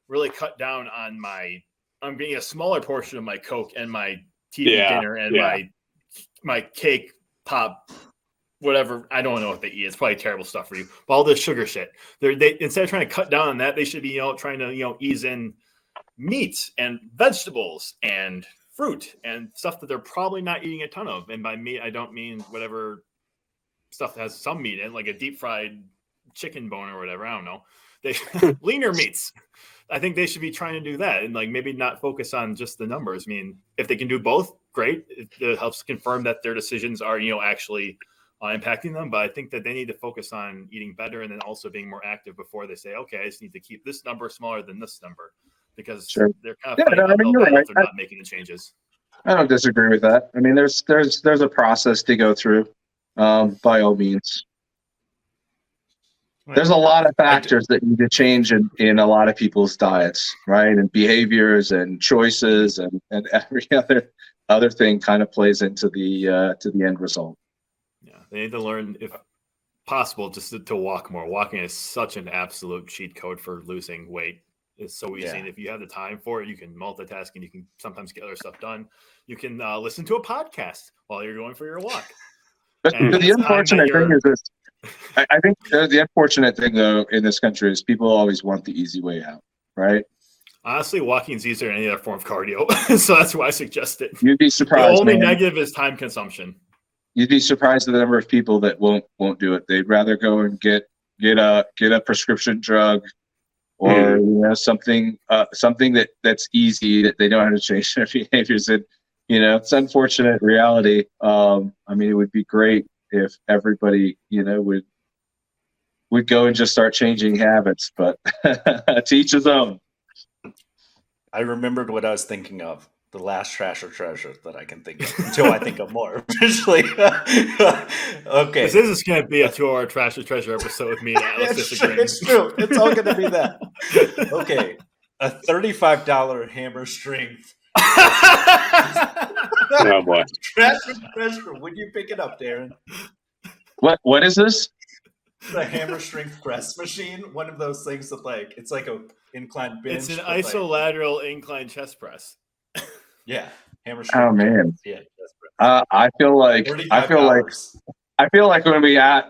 really cut down on I'm getting a smaller portion of my Coke and my TV dinner and my cake pop, whatever. I don't know what they eat. It's probably terrible stuff for you. But all this sugar shit. They instead of trying to cut down on that, they should be trying to ease in meat and vegetables and fruit and stuff that they're probably not eating a ton of. And by meat, I don't mean whatever stuff that has some meat in, like a deep fried chicken bone or whatever. I don't know. They leaner meats. I think they should be trying to do that and like maybe not focus on just the numbers. I mean, if they can do both, great. It helps confirm that their decisions are, actually impacting them. But I think that they need to focus on eating better and then also being more active before they say, okay, I just need to keep this number smaller than this number, because they're kind of fighting uphill battle if they're not making the changes. I don't disagree with that. I mean, there's a process to go through, by all means. There's a lot of factors that need to change in a lot of people's diets, right? And behaviors and choices and every other thing kind of plays into the end result. Yeah, they need to learn, if possible, just to walk more. Walking is such an absolute cheat code for losing weight. It's so easy. And if you have the time for it, you can multitask and you can sometimes get other stuff done. You can listen to a podcast while you're going for your walk. But the unfortunate thing is this. I think the unfortunate thing, though, in this country is people always want the easy way out, right? Honestly, walking is easier than any other form of cardio, so that's why I suggest it. You'd be surprised. The only negative is time consumption. You'd be surprised at the number of people that won't do it. They'd rather go and get a prescription drug or something that's easy that they know how to change their behaviors. And it's unfortunate reality. I mean, it would be great if everybody, would go and just start changing habits, but to each his own. I remembered what I was thinking of. The last trash or treasure that I can think of until I think of more. Officially. Okay. This is going to be a 2-hour trash or treasure episode with me and Atlas disagreeing. It's true. It's all going to be that. Okay. A $35 hammer strength. Oh boy. Trash or treasure. Would you pick it up, Darren? What is this? The hammer strength press machine. One of those things that it's like a inclined bench. It's an isolateral incline chest press. Yeah. Hammer strength. Oh man. Yeah. Chest press. I feel like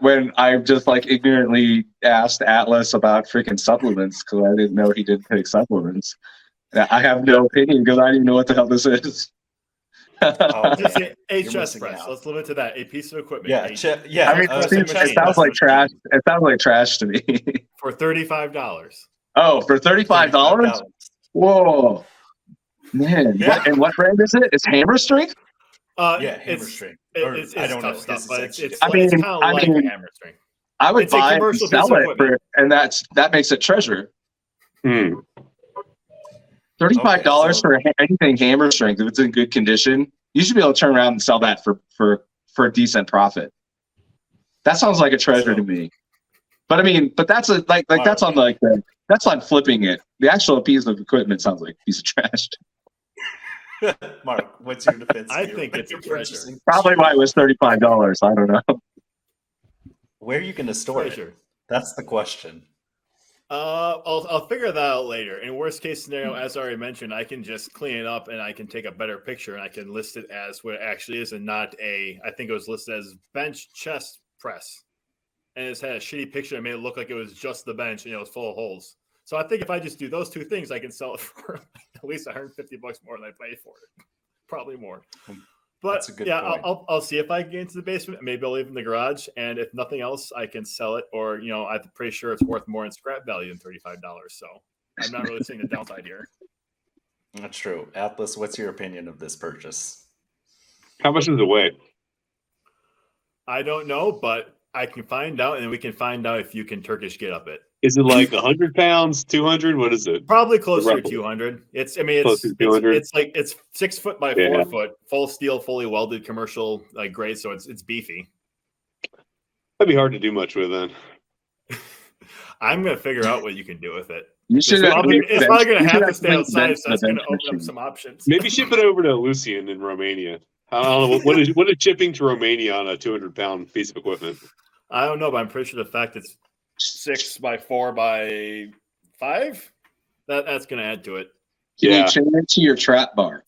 when I just ignorantly asked Atlas about freaking supplements because I didn't know he didn't take supplements. I have no opinion because I didn't even know what the hell this is. Just a chest press. Out. Let's limit to that. A piece of equipment. Yeah. I mean, it sounds like trash. It sounds like trash to me. For $35. Oh, for $35? Whoa, man! Yeah. What brand is it? It's Hammer Strength. Hammer Strength. It's I don't know stuff, but it's I mean, kind of like a Hammer Strength. I would buy it and sell it and that makes it treasure. $35 for anything Hammer Strength, if it's in good condition, you should be able to turn around and sell that for a decent profit. That sounds like a treasure to me. But I mean, that's that's on flipping it. The actual piece of equipment sounds like a piece of trash. Mark, what's your defense? I think it's a treasure. Probably why it was $35. I don't know. Where are you going to store it? That's the question. I'll figure that out later. In worst case scenario, as I already mentioned, I can just clean it up and I can take a better picture and I can list it as what it actually is and not I think it was listed as bench chest press. And it's had a shitty picture and made it look like it was just the bench and it was full of holes. So I think if I just do those two things, I can sell it for at least $150 more than I paid for it. Probably more. But that's a good point. I'll see if I can get into the basement. Maybe I'll leave it in the garage. And if nothing else, I can sell it. Or, I'm pretty sure it's worth more in scrap value than $35. So I'm not really seeing the downside here. That's true. Atlas, what's your opinion of this purchase? How much does it weigh? I don't know, but I can find out. And then we can find out if you can Turkish get up it. Is it like 100 pounds, 200? What is it? Probably closer to 200. It's 6 foot by 4 foot, full steel, fully welded commercial grade. So it's beefy. That'd be hard to do much with then. I'm going to figure out what you can do with it. It's probably going to have to stay outside. So that's going to open up some options. Maybe ship it over to Lucian in Romania. I don't know. What is shipping to Romania on a 200-pound piece of equipment? I don't know, but I'm pretty sure the fact it's 6 by 4 by 5, that's going to add to it. Can you chain it to your trap bar?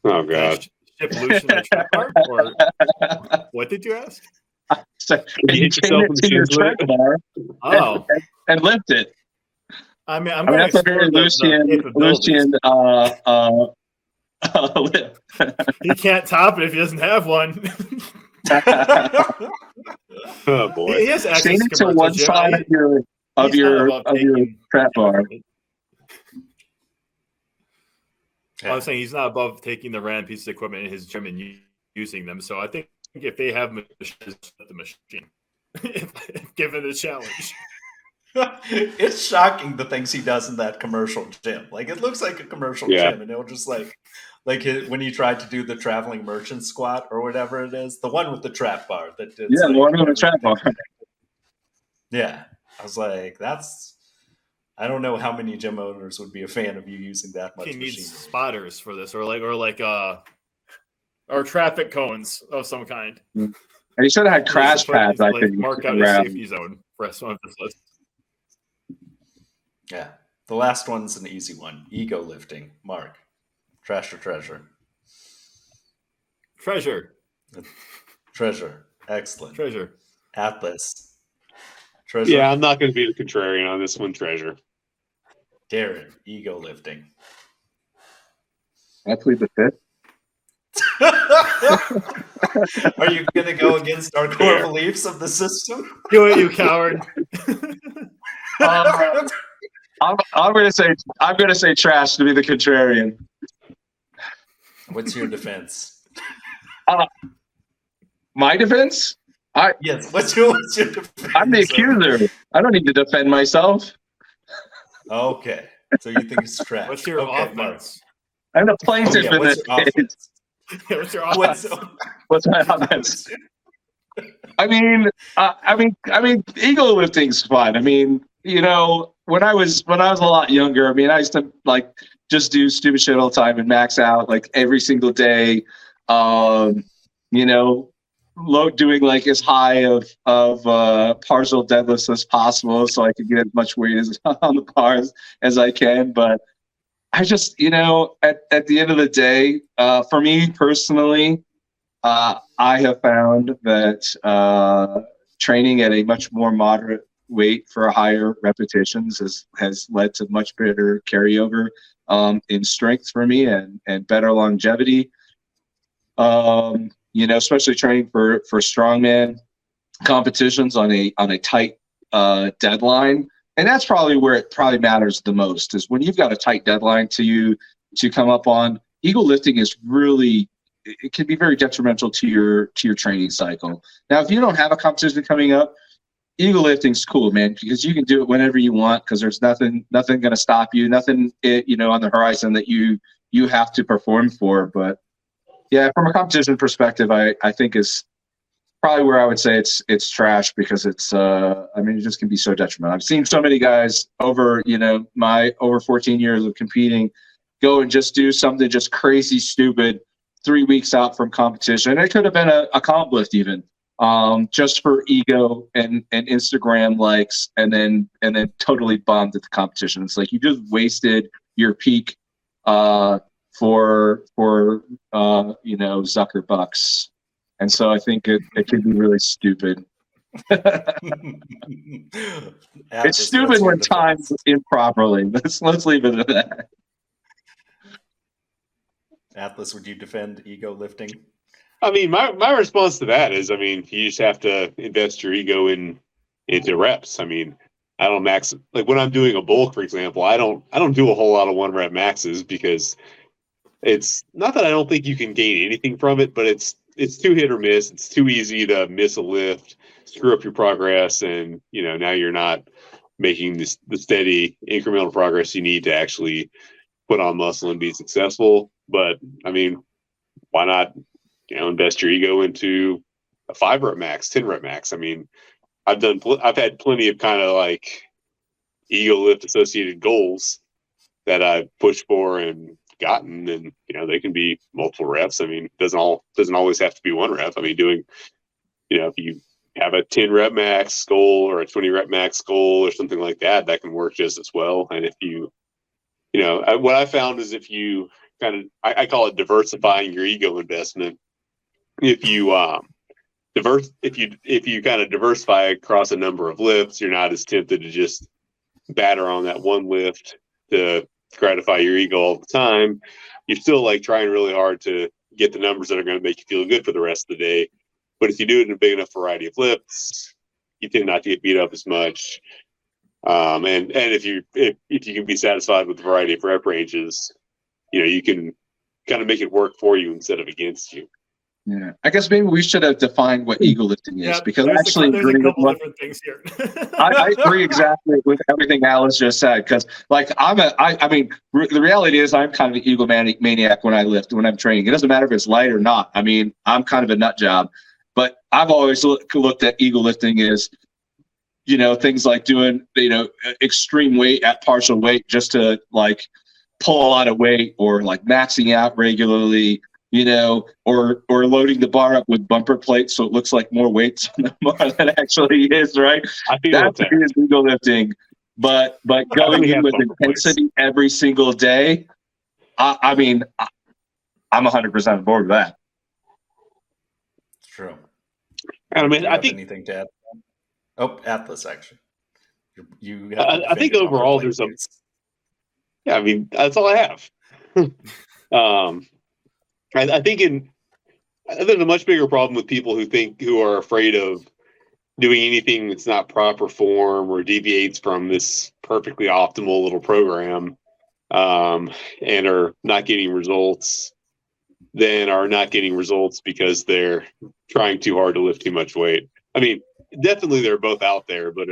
Oh god! chip loosen the trap bar? Or what did you ask? So, You you hit chain yourself it in the to your shins with trap it? bar Oh, and lift it. I mean, I'm I mean, going that's to a very explore the capabilities. Lucian He can't top it if he doesn't have one. Oh boy. He has access chain to it to commercial one gym. side of He's not your above of your taking trap bar. I was saying he's not above taking the random pieces of equipment in his gym and using them. So I think if they have machines, the machine, if given the challenge. It's shocking the things he does in that commercial gym. Like, it looks like a commercial Yeah. gym, and it'll just when he tried to do the traveling merchant squat or whatever it is, the one with the trap bar. The one with the trap bar. Yeah, I was like, I don't know how many gym owners would be a fan of you using that much He needs machinery. spotters for this, or traffic cones of some kind. And he should have had crash pads, I think. Mark out his safety zone for some of this list. Yeah. The last one's an easy one. Ego lifting. Mark. Trash or treasure? Treasure. Treasure. Excellent. Treasure. Atlas. Treasure. Yeah, I'm not going to be the contrarian on this one. Treasure. Darren. Ego lifting. I plead the fifth. Are you going to go against our core beliefs of the system? Do it, you coward. I'm going to say trash to be the contrarian. What's your defense? My defense? Yes. What's your defense? I'm the accuser. I don't need to defend myself. Okay. So you think it's trash? What's your offense? Mark. I'm the plaintiff in this case. What's your offense? What's my offense? I mean, ego lifting's fun. I mean, when I was a lot younger, I mean, I used to just do stupid shit all the time and max out every single day. Doing as high of partial deadlifts as possible so I could get as much weight on the bars as I can. But I just, at the end of the day, for me personally, I have found that training at a much more moderate weight for higher repetitions has led to much better carryover in strength for me and better longevity. Especially training for strongman competitions on a tight deadline. And that's probably where it probably matters the most, is when you've got a tight deadline to come up on. Ego lifting is really, it can be very detrimental to your training cycle. Now, if you don't have a competition coming up, ego lifting's cool, man, because you can do it whenever you want, because there's nothing going to stop you, nothing on the horizon that you have to perform for. But yeah, from a competition perspective, I think is probably where I would say it's trash, because it's it just can be so detrimental. I've seen so many guys over my over 14 years of competing go and just do something just crazy stupid 3 weeks out from competition. And it could have been a comp lift even, just for ego and Instagram likes, and then totally bombed at the competition. It's like you just wasted your peak for Zucker bucks. And so I think it can be really stupid. It's stupid when timed improperly. Let's leave it at that. Atlas, would you defend ego lifting? I mean, my response to that is, you just have to invest your ego into reps. I mean, I don't max, like when I'm doing a bulk, for example, I don't do a whole lot of 1 rep maxes, because it's not that I don't think you can gain anything from it, but it's too hit or miss. It's too easy to miss a lift, screw up your progress, and now you're not making the steady incremental progress you need to actually put on muscle and be successful. But I mean, why not invest your ego into a 5 rep max, 10 rep max? I mean, I've had plenty of kind of like ego lift associated goals that I've pushed for and gotten, and they can be multiple reps. I mean, doesn't always have to be 1 rep. I mean, doing if you have a 10 rep max goal or a 20 rep max goal or something like that, that can work just as well. And if you what I found is if you I call it diversifying your ego investment. If you if you kind of diversify across a number of lifts, you're not as tempted to just batter on that one lift to gratify your ego all the time. You're still like trying really hard to get the numbers that are going to make you feel good for the rest of the day. But if you do it in a big enough variety of lifts, you tend not to get beat up as much. And if you can be satisfied with the variety of rep ranges, you can kind of make it work for you instead of against you. Yeah, I guess maybe we should have defined what ego lifting is, because I actually there's agree a couple with different things here. I agree exactly with everything Alice just said, because like the reality is I'm kind of an ego maniac when I lift, when I'm training. It doesn't matter if it's light or not. I mean, I'm kind of a nut job, but I've always looked at ego lifting as, things like doing, extreme weight at partial weight just to like pull a lot of weight, or like maxing out regularly, or loading the bar up with bumper plates so it looks like more weights on the bar than it actually is, right? That's ego lifting. But going in with intensity every single day, I'm 100% on board with that. It's true. I mean, I think anything to add? Oh, Atlas, actually. I think overall there's I mean, that's all I have. I think there's a much bigger problem with people who are afraid of doing anything that's not proper form or deviates from this perfectly optimal little program, and are not getting results, then are not getting results because they're trying too hard to lift too much weight. I mean, definitely they're both out there, but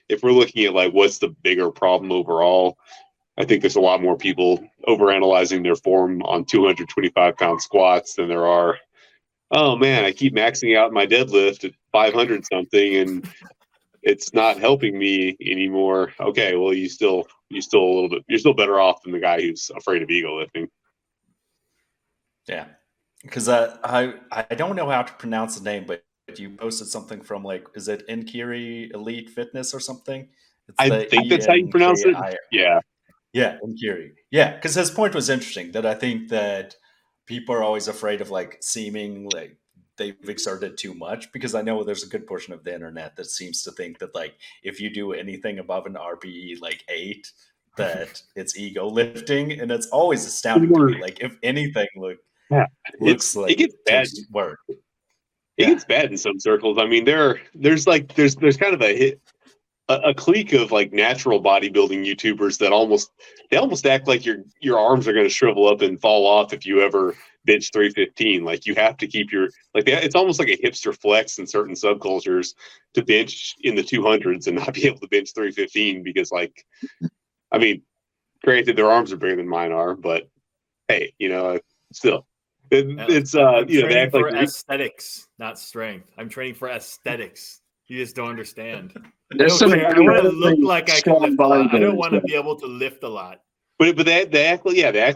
if we're looking at like what's the bigger problem overall, I think there's a lot more people overanalyzing their form on 225-pound squats than there are, oh man, I keep maxing out my deadlift at 500 something and it's not helping me anymore. Okay, well you're still better off than the guy who's afraid of ego lifting. Yeah, because I don't know how to pronounce the name, but you posted something from like, is it Inkiri Elite Fitness or something? I think that's how you pronounce it. Yeah. Yeah, Inkiri. Yeah, because his point was interesting, that I think that people are always afraid of like seeming like they've exerted too much, because I know there's a good portion of the internet that seems to think that like if you do anything above an RPE like 8, that it's ego lifting, and it's always astounding to me. Like if anything looks like it gets bad. Work. It gets bad in some circles. I mean, there's kind of a clique of like natural bodybuilding YouTubers that almost act like your arms are going to shrivel up and fall off if you ever bench 315. Like you have to keep it's almost like a hipster flex in certain subcultures to bench in the 200s and not be able to bench 315 because I mean, granted their arms are bigger than mine are, but hey, still. It's I'm they training act for like aesthetics, not strength. I'm training for aesthetics. You just don't understand. I There's want to look like I can lift a lot. I don't want to be able to lift a lot. But they act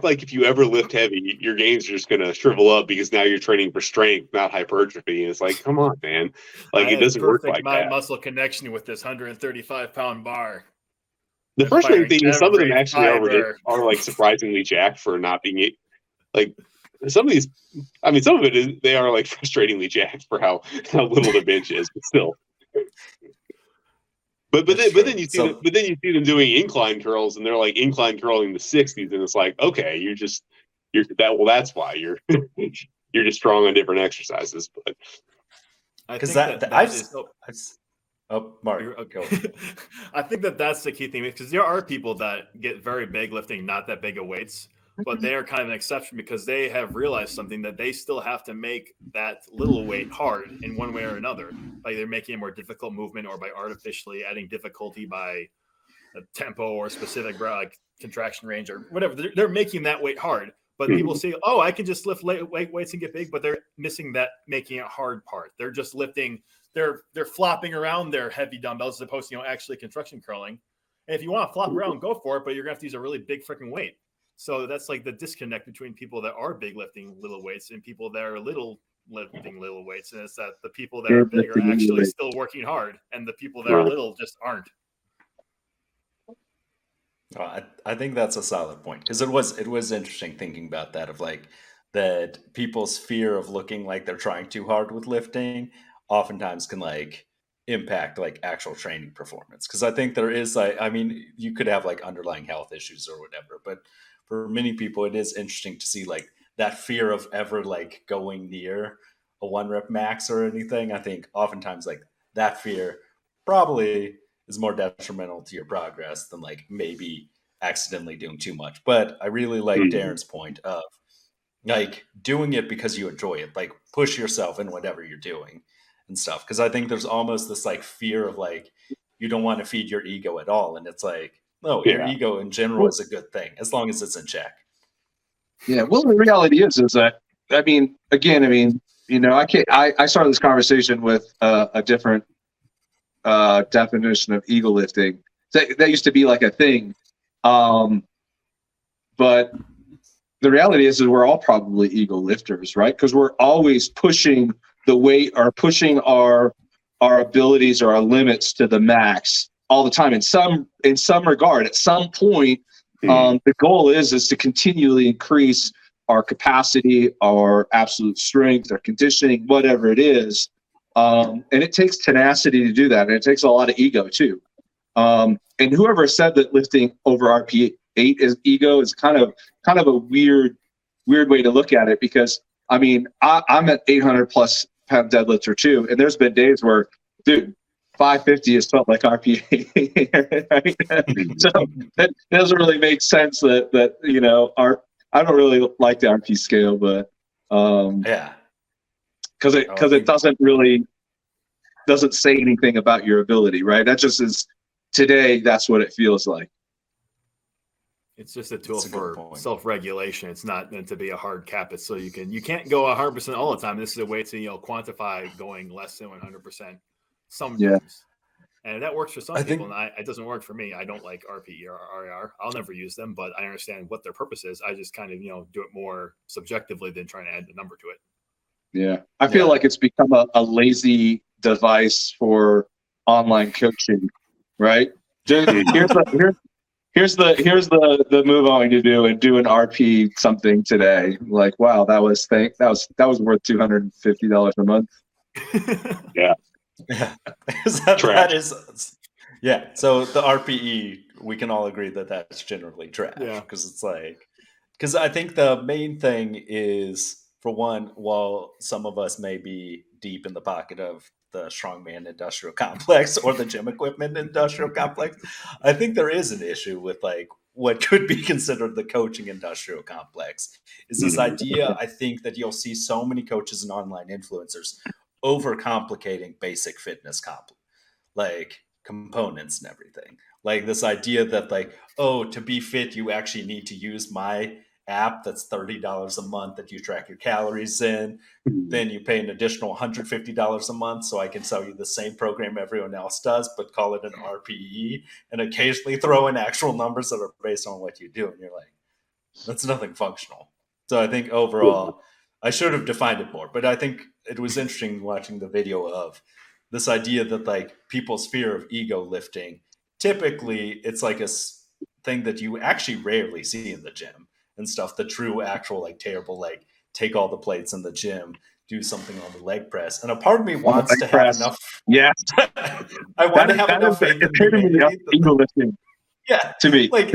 like if you ever lift heavy, your gains are just gonna shrivel up because now you're training for strength, not hypertrophy. And it's like, come on, man! Like it doesn't work like that. Muscle connection with this 135-pound bar. The frustrating thing is some of them actually are like surprisingly jacked for not being like some of these. I mean, some of it is they are like frustratingly jacked for how little their bench is, but still. But then you see them doing incline curls and they're like incline curling the 60s, and it's like, okay, that's why you're you're just strong on different exercises. But because Mark, go. I think that's the key thing, because there are people that get very big lifting not that big of weights, but they are kind of an exception because they have realized something, that they still have to make that little weight hard in one way or another. Like they're making a more difficult movement, or by artificially adding difficulty by a tempo or specific like contraction range or whatever. They're making that weight hard. But people say, oh, I can just lift weights and get big, but they're missing that making it hard part. They're just lifting, they're flopping around their heavy dumbbells as opposed to actually construction curling. And if you want to flop around, go for it, but you're going to have to use a really big freaking weight. So that's like the disconnect between people that are big lifting little weights and people that are little lifting little weights. And it's that the people that are big are actually still working hard, and the people that are little just aren't. I think that's a solid point because it was interesting thinking about that of like that people's fear of looking like they're trying too hard with lifting oftentimes can like impact like actual training performance because I think there is like I mean you could have like underlying health issues or whatever but for many people it is interesting to see like that fear of ever like going near a one rep max or anything. I think oftentimes like that fear probably is more detrimental to your progress than like maybe accidentally doing too much. But I really like Mhm. Darren's point of like doing it because you enjoy it, like push yourself in whatever you're doing and stuff. Cause I think there's almost this like fear of like, you don't want to feed your ego at all. And it's like, no, your Yeah. ego in general Well, is a good thing as long as it's in check. yeah. Well, the reality is that I mean, again, I mean, I can't. I started this conversation with a different definition of ego lifting. That used to be like a thing, but the reality is we're all probably ego lifters, right? Because we're always pushing the weight or pushing our abilities or our limits to the max all the time. In some regard, at some point, the goal is to continually increase our capacity, our absolute strength, our conditioning, whatever it is. And it takes tenacity to do that, and it takes a lot of ego too. And whoever said that lifting over RP8 is ego is kind of a weird way to look at it because I mean I'm at 800 plus pound deadlifter too, and there's been days where, dude, 550 has felt like RP8. Right? So it doesn't really make sense that I don't really like the RP scale, but Yeah. because Oh, I it think doesn't say anything about your ability, right? That just is today. That's what it feels like. It's just a tool that's a good for point. self-regulation. It's not meant to be a hard cap. It's so you can't go 100% all the time. This is a way to quantify going less than 100% sometimes, and that works for some I people. think And it doesn't work for me. I don't like RPE or RAR. I'll never use them, but I understand what their purpose is. I just kind of do it more subjectively than trying to add a number to it. Yeah, I feel like it's become a lazy device for online coaching, right? Just here's the move I want you to do and do an RP something today. Like, wow, that was worth $250 a month. Yeah. Yeah. Trash. That is yeah. So the RPE, we can all agree that that's generally trash Yeah. because it's like because I think the main thing is for one, while some of us may be deep in the pocket of the strongman industrial complex or the gym equipment industrial complex, I think there is an issue with like what could be considered the coaching industrial complex is this idea. I think that you'll see so many coaches and online influencers overcomplicating basic fitness like components and everything. Like this idea that like, oh, to be fit, you actually need to use my app that's $30 a month that you track your calories in. Then you pay an additional $150 a month so I can sell you the same program everyone else does, but call it an RPE and occasionally throw in actual numbers that are based on what you do. And you're like, that's nothing functional. So I think overall, I should have defined it more. But I think it was interesting watching the video of this idea that like people's fear of ego lifting. Typically, it's like thing that you actually rarely see in the gym and stuff. The true, actual, like terrible, like take all the plates in the gym, do something on the leg press. And a part of me On the wants leg to have press. enough. Yeah, I want to have that is enough the faith in epitome of humanity ego lifting yeah, to me. like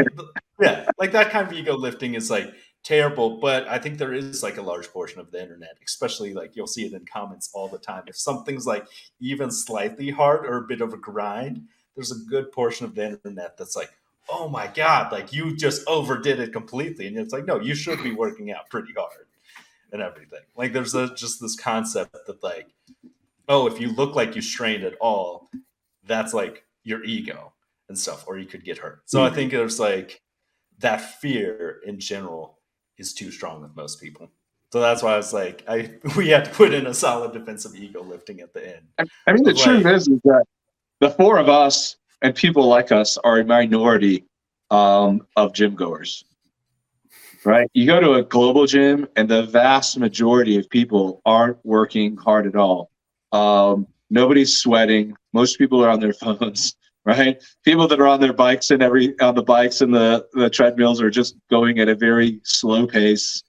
that kind of ego lifting is like terrible, but I think there is like a large portion of the internet, especially like you'll see it in comments all the time. If something's like even slightly hard or a bit of a grind, there's a good portion of the internet that's like, oh my god, like you just overdid it completely, and it's like, no, you should be working out pretty hard and everything. Like there's just this concept that like, oh, if you look like you strained at all, that's like your ego and stuff, or you could get hurt. So I think there's like that fear in general is too strong with most people. So that's why I was like, we had to put in a solid defensive ego lifting at the end. I mean, the Of truth like, is that the four of us and people like us are a minority of gym goers, right? You go to a global gym, and the vast majority of people aren't working hard at all. Nobody's sweating. Most people are on their phones, right? People that are on their bikes and on the bikes and the treadmills are just going at a very slow pace.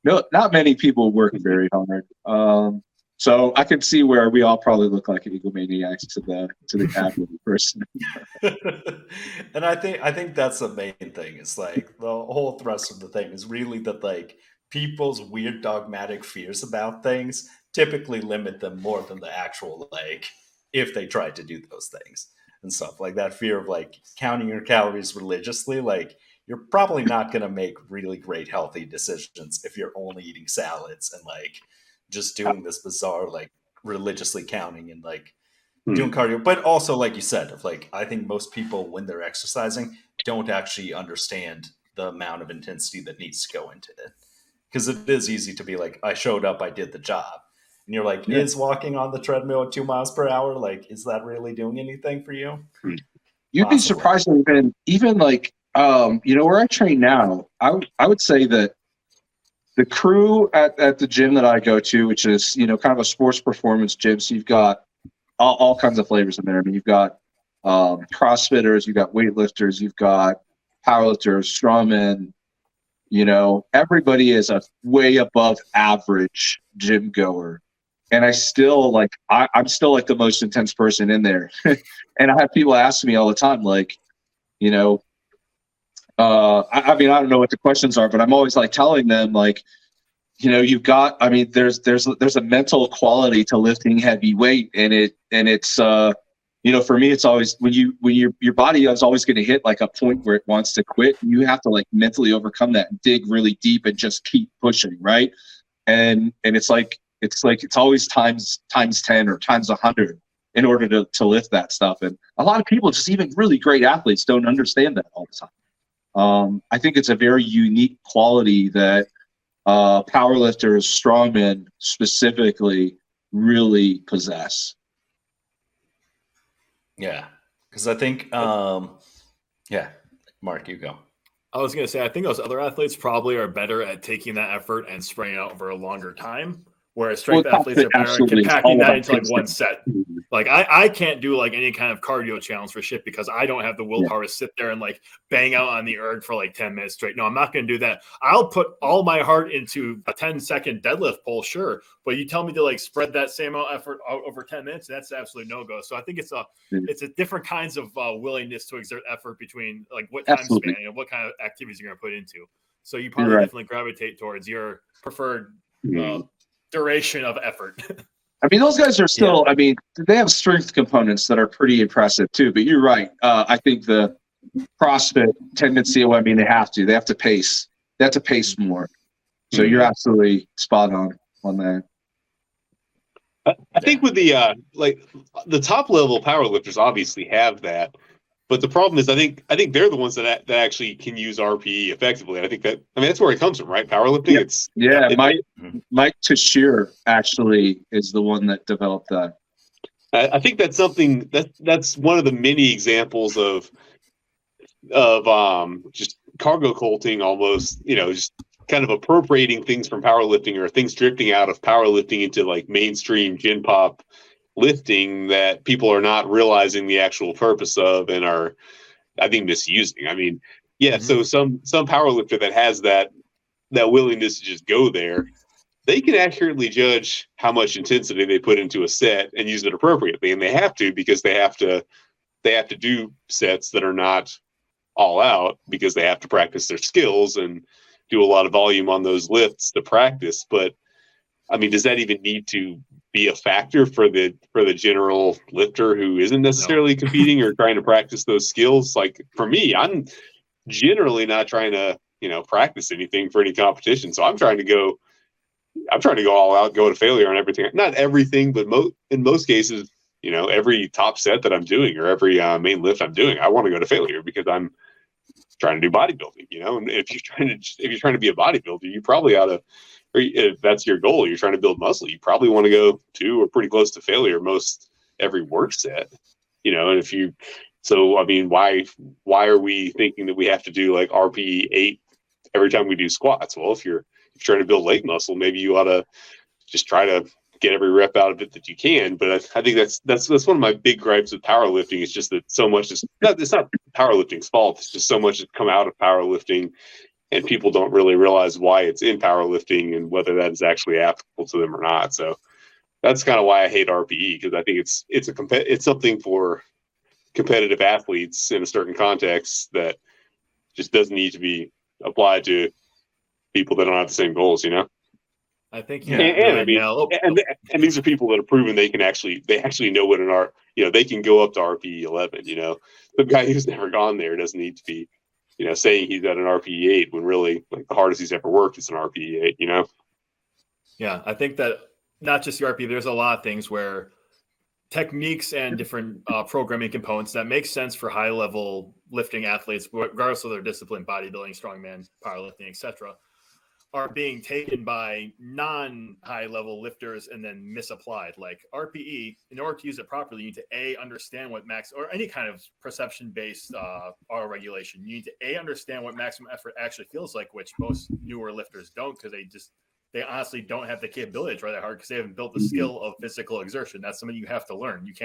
No, not many people work very hard. So I can see where we all probably look like egomaniacs to the average person. And I think that's the main thing. It's like the whole thrust of the thing is really that like people's weird dogmatic fears about things typically limit them more than the actual like if they tried to do those things and stuff like that fear of like counting your calories religiously. Like you're probably not going to make really great healthy decisions if you're only eating salads and like just doing this bizarre like religiously counting and like doing cardio. But also like you said, of like I think most people when they're exercising don't actually understand the amount of intensity that needs to go into it, because it is easy to be like I showed up, I did the job, and you're like, Yeah. is walking on the treadmill at 2 miles per hour, like is that really doing anything for you? You'd be surprised that even like where I train now, I would say that the crew at the gym that I go to, which is kind of a sports performance gym, so you've got all kinds of flavors in there. I mean, you've got CrossFitters, you've got weightlifters, you've got powerlifters, strongmen. Everybody is a way above average gym goer, and I still like I'm still like the most intense person in there. And I have people ask me all the time, like, I mean, I don't know what the questions are, but I'm always like telling them, like, you've got. I mean, there's a mental quality to lifting heavy weight, and it's for me, it's always when your body is always going to hit like a point where it wants to quit. You have to like mentally overcome that and dig really deep and just keep pushing, right? And it's always times 10 or times 100 in order to lift that stuff. And a lot of people, just even really great athletes, don't understand that all the time. I think it's a very unique quality that powerlifters, strongmen specifically, really possess. Yeah, because I think yeah, Mark, you go. I was going to say, I think those other athletes probably are better at taking that effort and spreading it out over a longer time. Whereas strength athletes are better at packing that into like one set. Like I can't do like any kind of cardio challenge for shit because I don't have the willpower to sit there and like bang out on the erg for like 10 minutes straight. No, I'm not going to do that. I'll put all my heart into a 10-second deadlift pull, sure. But you tell me to like spread that same amount of effort out over 10 minutes, that's absolutely no go. So I think it's a different kinds of willingness to exert effort between like what time span and what kind of activities you're going to put into. So you probably definitely gravitate towards your preferred duration of effort. I mean, those guys are still, I mean, they have strength components that are pretty impressive too, but you're right. I think the CrossFit tendency, I mean, they have to pace. They have to pace more. So you're absolutely spot on that. I think with the the top level powerlifters obviously have that, but the problem is I think they're the ones that actually can use RPE effectively. I think that's where it comes from, right? Powerlifting. Mike Tashir actually is the one that developed that. I think that's something that's one of the many examples of just cargo culting almost, just kind of appropriating things from powerlifting or things drifting out of powerlifting into like mainstream gym pop lifting that people are not realizing the actual purpose of and are, I think, misusing. I mean, so some powerlifter that has that willingness to just go there, they can accurately judge how much intensity they put into a set and use it appropriately. And they have to, because they have to do sets that are not all out, because they have to practice their skills and do a lot of volume on those lifts to practice. But I mean, does that even need to be a factor for the general lifter who isn't necessarily competing or trying to practice those skills? Like for me, I'm generally not trying to, practice anything for any competition. So I'm trying to go all out, go to failure on everything. Not everything, but in most cases, every top set that I'm doing or every main lift I'm doing, I want to go to failure because I'm trying to do bodybuilding, and if you're trying to be a bodybuilder, you probably ought to, or if that's your goal, you're trying to build muscle, you probably want to go to or pretty close to failure most every work set, and so I mean, why are we thinking that we have to do like RPE 8 every time we do squats? Well, if you're trying to build leg muscle, maybe you ought to just try to get every rep out of it that you can. But I think that's one of my big gripes with powerlifting. It's just that so much is it's not powerlifting's fault. It's just so much has come out of powerlifting, and people don't really realize why it's in powerlifting and whether that is actually applicable to them or not. So that's kind of why I hate RPE, because I think it's something for competitive athletes in a certain context that just doesn't need to be applied to people that don't have the same goals, you know? I think and these are people that have proven they actually know what they can go up to RPE 11, you know. The guy who's never gone there doesn't need to be, saying he's at an RPE 8 when really like the hardest he's ever worked is an RPE 8, you know? Yeah, I think that not just the RPE, there's a lot of things where techniques and different programming components that make sense for high level lifting athletes, regardless of their discipline, bodybuilding, strongman, powerlifting, etc., are being taken by non-high level lifters and then misapplied. Like RPE, in order to use it properly, you need to understand what max, or any kind of perception based R regulation. You need to understand what maximum effort actually feels like, which most newer lifters don't, because they honestly don't have the capability to try that hard because they haven't built the skill of physical exertion. That's something you have to learn. You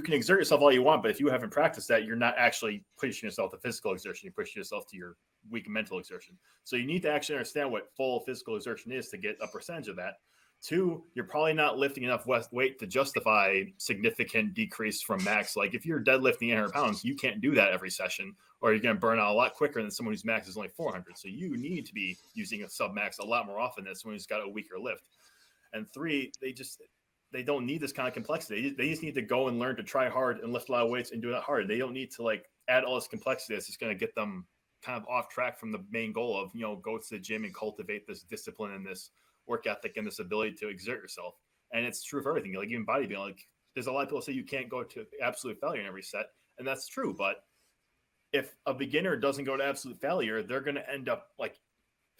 can exert yourself all you want, but if you haven't practiced that, you're not actually pushing yourself to physical exertion. You're pushing yourself to your weak mental exertion. So you need to actually understand what full physical exertion is to get a percentage of that. 2, you're probably not lifting enough weight to justify significant decrease from max. Like if you're deadlifting 800 pounds, you can't do that every session, or you're going to burn out a lot quicker than someone whose max is only 400. So you need to be using a sub max a lot more often than someone who's got a weaker lift. And 3, they don't need this kind of complexity. They just need to go and learn to try hard and lift a lot of weights and do it hard. They don't need to add all this complexity that's just going to get them kind of off track from the main goal of, go to the gym and cultivate this discipline and this work ethic and this ability to exert yourself. And it's true for everything. Like even bodybuilding, there's a lot of people say you can't go to absolute failure in every set. And that's true. But if a beginner doesn't go to absolute failure, they're going to end up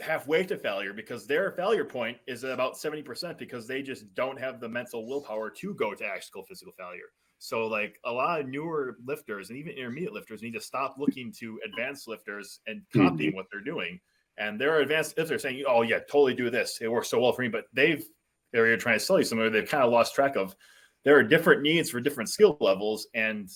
halfway to failure, because their failure point is at about 70% because they just don't have the mental willpower to go to actual physical failure. So a lot of newer lifters and even intermediate lifters need to stop looking to advanced lifters and copying what they're doing. And there are advanced lifters saying, oh yeah, totally do this. It works so well for me, but they're trying to sell you something they've kind of lost track of. There are different needs for different skill levels, and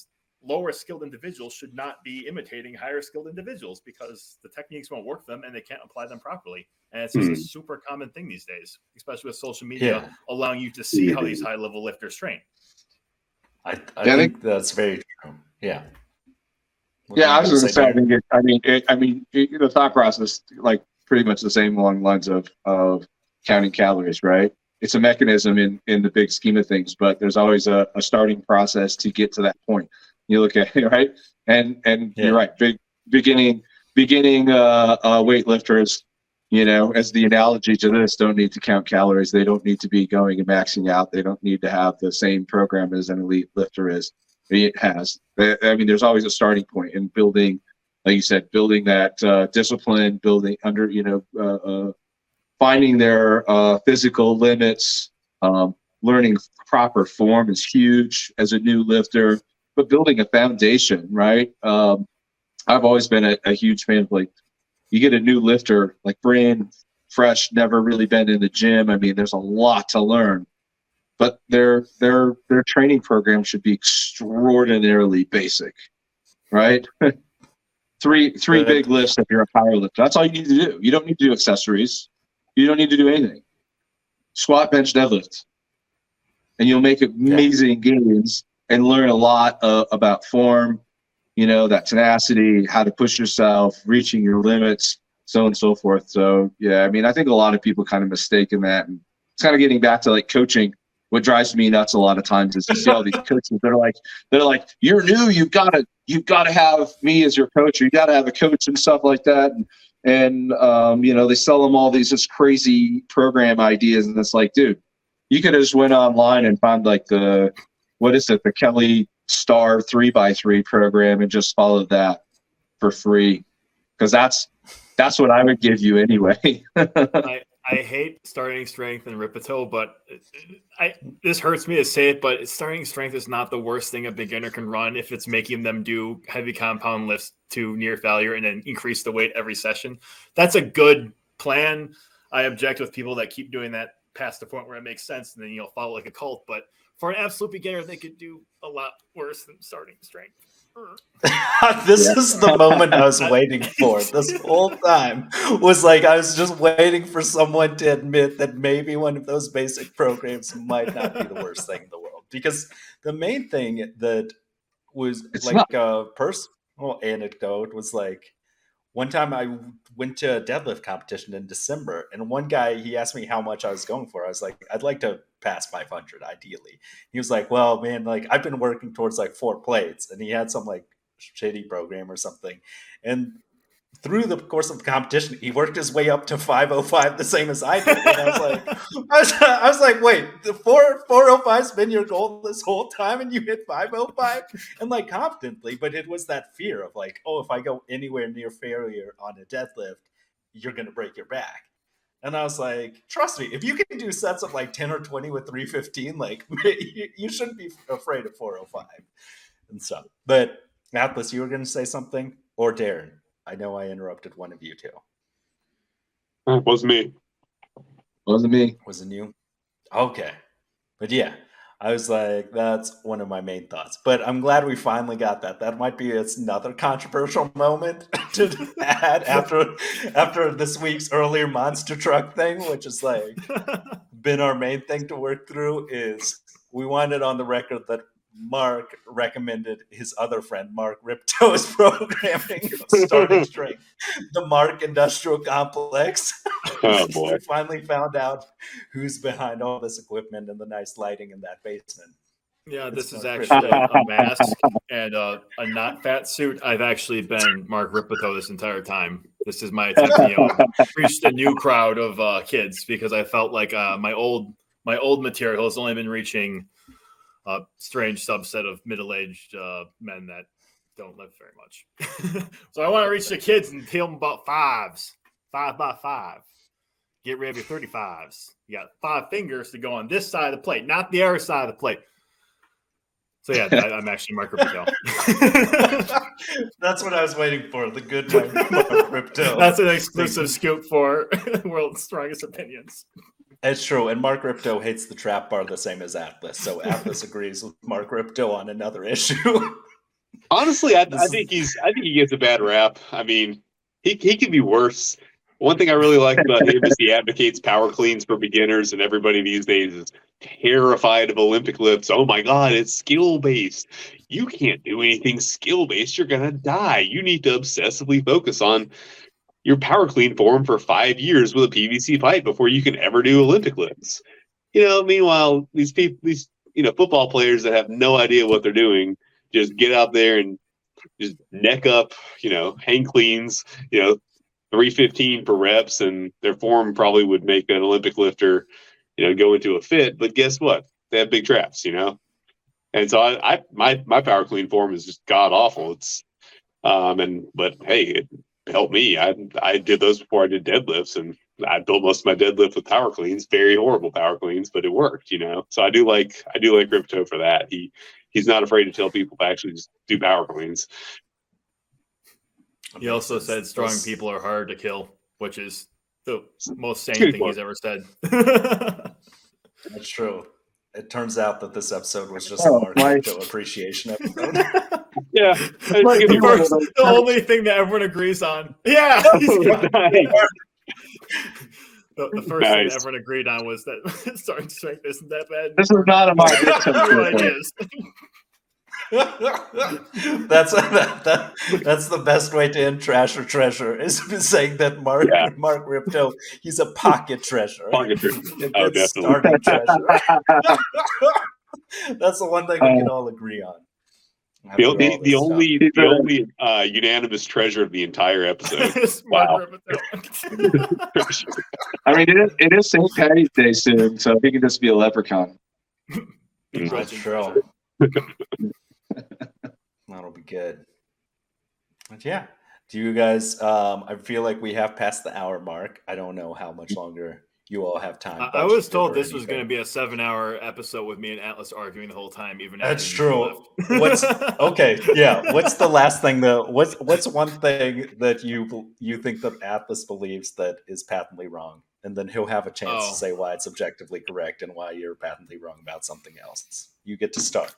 lower skilled individuals should not be imitating higher skilled individuals because the techniques won't work for them and they can't apply them properly. And it's just a super common thing these days, especially with social media allowing you to see how these high level lifters train. I think that's very true. Yeah. I was going to say, the thought process, pretty much the same along the lines of counting calories, right? It's a mechanism in the big scheme of things, but there's always a starting process to get to that point. You look at it, right? And you're right. Beginning weightlifters, as the analogy to this, don't need to count calories. They don't need to be going and maxing out. They don't need to have the same program as an elite lifter has. There's always a starting point in building, like you said, building that discipline, building finding their physical limits, learning proper form is huge as a new lifter, but building a foundation, right? I've always been a huge fan of you get a new lifter, brand fresh, never really been in the gym. There's a lot to learn, but their training program should be extraordinarily basic, right? three big lifts if you're a power lifter. That's all you need to do. You don't need to do accessories. You don't need to do anything. Squat, bench, deadlift, and you'll make amazing gains and learn a lot about form, that tenacity, how to push yourself, reaching your limits, so on and so forth. So, I think a lot of people kind of mistaken that. And it's kind of getting back to coaching. What drives me nuts a lot of times is to see all these coaches that are like, you're new, you've got to have me as your coach, or you got to have a coach and stuff like that. And they sell them all these crazy program ideas. And it's like, dude, you could have just went online and found the Kelly Star 3x3 program and just followed that for free. Because that's what I would give you anyway. I hate starting strength and Rippetoe, but this hurts me to say it, but starting strength is not the worst thing a beginner can run if it's making them do heavy compound lifts to near failure and then increase the weight every session. That's a good plan. I object with people that keep doing that past the point where it makes sense, and then you'll follow like a cult. But for an absolute beginner, they could do a lot worse than starting strength. This is the moment I was waiting for this whole time. Was like I was just waiting for someone to admit that maybe one of those basic programs might not be the worst thing in the world. Because the main thing that was a personal anecdote was like one time I went to a deadlift competition in December, and one guy, he asked me how much I was going for. I was like, I'd like to pass 500 ideally. He was like, well, man, like I've been working towards like 4 plates, and he had some like shitty program or something. And through the course of the competition, he worked his way up to 505, the same as I did. And I was like, wait, the 405's been your goal this whole time, and you hit 505, and like confidently. But it was that fear of like, oh, if I go anywhere near failure on a deadlift, you're gonna break your back. And I was like, trust me, if you can do sets of like 10 or 20 with 315, like you shouldn't be afraid of 405 and stuff. But Atlas, you were gonna say something, or Darren? I know I interrupted one of you two. It wasn't me. Wasn't me. Wasn't you? Okay. But yeah, I was like, that's one of my main thoughts. But I'm glad we finally got that. That might be another controversial moment to add after this week's earlier monster truck thing, which is like been our main thing to work through. Is we wanted on the record that Mark recommended his other friend, Mark Rippetoe's programming of starting strength, the Mark Industrial Complex. Oh, boy. We finally found out who's behind all this equipment and the nice lighting in that basement. Yeah, this is actually a mask and a not fat suit. I've actually been Mark Rippetoe this entire time. This is my attempt to reach the new crowd of kids, because I felt like my old material has only been reaching a strange subset of middle-aged men that don't live very much. So I want to reach the kids and tell them about 5s, 5x5. Get rid of your 35s. You got 5 fingers to go on this side of the plate, not the other side of the plate. So yeah, I'm actually Mark Rippetoe. That's what I was waiting for. The good Mark Rippetoe. That's an exclusive scoop for World's Strongest Opinions. It's true, and Mark Rippetoe hates the trap bar the same as Atlas, so Atlas agrees with Mark Rippetoe on another issue. Honestly, I think he gets a bad rap. I mean, he can be worse. One thing I really like about him is he advocates power cleans for beginners, and everybody these days is terrified of Olympic lifts. Oh my God, it's skill based. You can't do anything skill based. You're gonna die. You need to obsessively focus on your power clean form for 5 years with a PVC pipe before you can ever do Olympic lifts. Meanwhile, these football players that have no idea what they're doing just get out there and just neck up, hang cleans, 315 per reps, and their form probably would make an Olympic lifter, go into a fit. But guess what? They have big traps, And so my power clean form is just god awful. It's but hey, it helped me. I did those before I did deadlifts, and I built most of my deadlift with power cleans, very horrible power cleans, but it worked, So I do like Rippetoe for that. He's not afraid to tell people to actually just do power cleans. He also said strong people are hard to kill, which is the most sane thing he's ever said. That's true. It turns out that this episode was just a Mark Rippetoe appreciation episode. Yeah. The only thing that everyone agrees on. Yeah. The first thing everyone agreed on was that starting strength isn't that bad. This is not a Mark Rippetoe. That's the best way to end Trash or Treasure, is saying that Mark Rippetoe, he's a pocket treasure. Pocket treasure. A good starting treasure. That's the one thing we can all agree on. The only unanimous treasure of the entire episode. Wow. I mean, it is St. Patty's Day soon, so he can just be a leprechaun. That's true. That'll be good. But yeah, do you guys? I feel like we have passed the hour mark. I don't know how much longer you all have time. I was told this was going to be a 7-hour episode with me and Atlas arguing the whole time. Even that's true. What's okay? Yeah. What's the last thing though? What's one thing that you think that Atlas believes that is patently wrong, and then he'll have a chance Oh. to say why it's objectively correct and why you're patently wrong about something else. You get to start.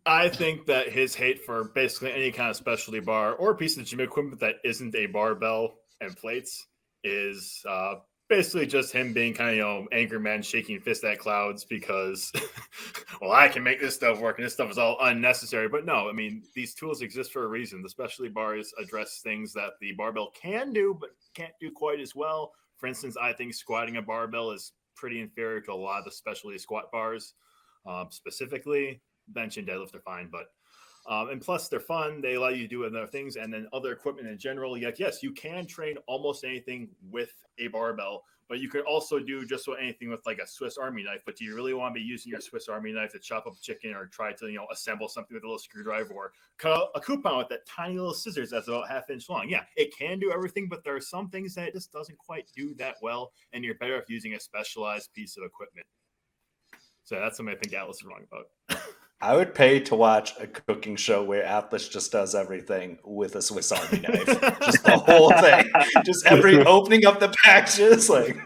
I think that his hate for basically any kind of specialty bar or piece of gym equipment that isn't a barbell and plates is basically just him being kind of, angry man shaking fist at clouds because, well, I can make this stuff work and this stuff is all unnecessary. But no, I mean, these tools exist for a reason. The specialty bars address things that the barbell can do, but can't do quite as well. For instance, I think squatting a barbell is pretty inferior to a lot of the specialty squat bars. Specifically, bench and deadlift are fine, but and plus they're fun. They allow you to do other things, and then other equipment in general. Yes, you can train almost anything with a barbell, but you could also do just about anything with like a Swiss Army knife. But do you really want to be using your Swiss Army knife to chop up chicken or try to assemble something with a little screwdriver or cut a coupon with that tiny little scissors that's about 1/2 inch long? Yeah, it can do everything, but there are some things that it just doesn't quite do that well, and you're better off using a specialized piece of equipment. So that's something I think Atlas is wrong about. I would pay to watch a cooking show where Atlas just does everything with a Swiss Army knife. Just the whole thing. Just every opening up the packages, like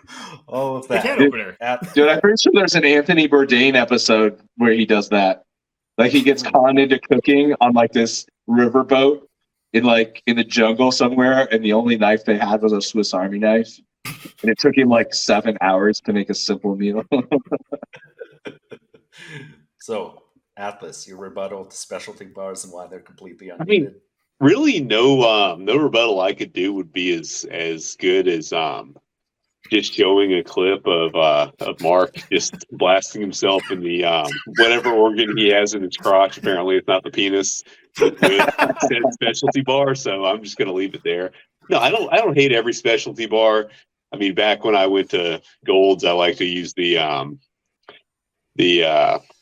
all of that. The can opener. Dude, I'm pretty sure there's an Anthony Bourdain episode where he does that. Like he gets conned into cooking on like this riverboat in the jungle somewhere, and the only knife they had was a Swiss Army knife. And it took him like 7 hours to make a simple meal. So, Atlas, your rebuttal to specialty bars and why they're completely unneeded. I mean, really, no rebuttal I could do would be as good as just showing a clip of Mark just blasting himself in the whatever organ he has in his crotch. Apparently, it's not the penis. With said specialty bar, so I'm just going to leave it there. No, I don't hate every specialty bar. I mean, back when I went to Gold's, I like to use the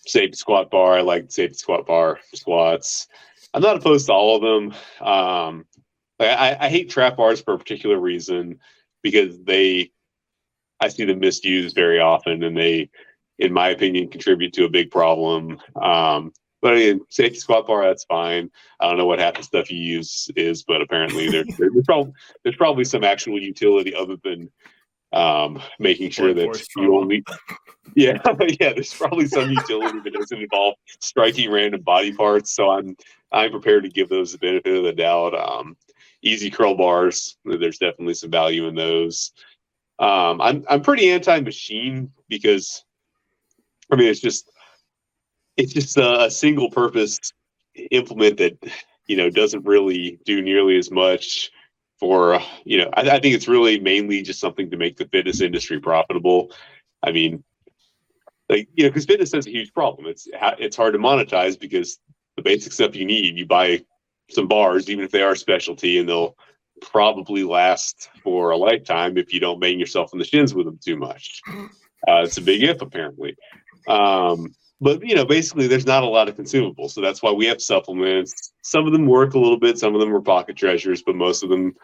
safety squat bar. I like safety squat bar squats. I'm not opposed to all of them. I hate trap bars for a particular reason because I see them misused very often, and they, in my opinion, contribute to a big problem. But I mean, safety squat bar, that's fine. I don't know what half the stuff you use is, but apparently there's probably some actual utility other than making sure that you only. Yeah, there's probably some utility that doesn't involve striking random body parts. So I'm prepared to give those the benefit of the doubt. Easy curl bars, there's definitely some value in those. I'm pretty anti-machine because, I mean, it's just a single purpose implement that doesn't really do nearly as much for I think it's really mainly just something to make the fitness industry profitable. I mean, because fitness has a huge problem. It's hard to monetize because the basic stuff you need, you buy some bars, even if they are specialty, and they'll probably last for a lifetime if you don't bang yourself in the shins with them too much. It's a big if, apparently. But basically, there's not a lot of consumables, so that's why we have supplements. Some of them work a little bit, some of them are pocket treasures, but most of them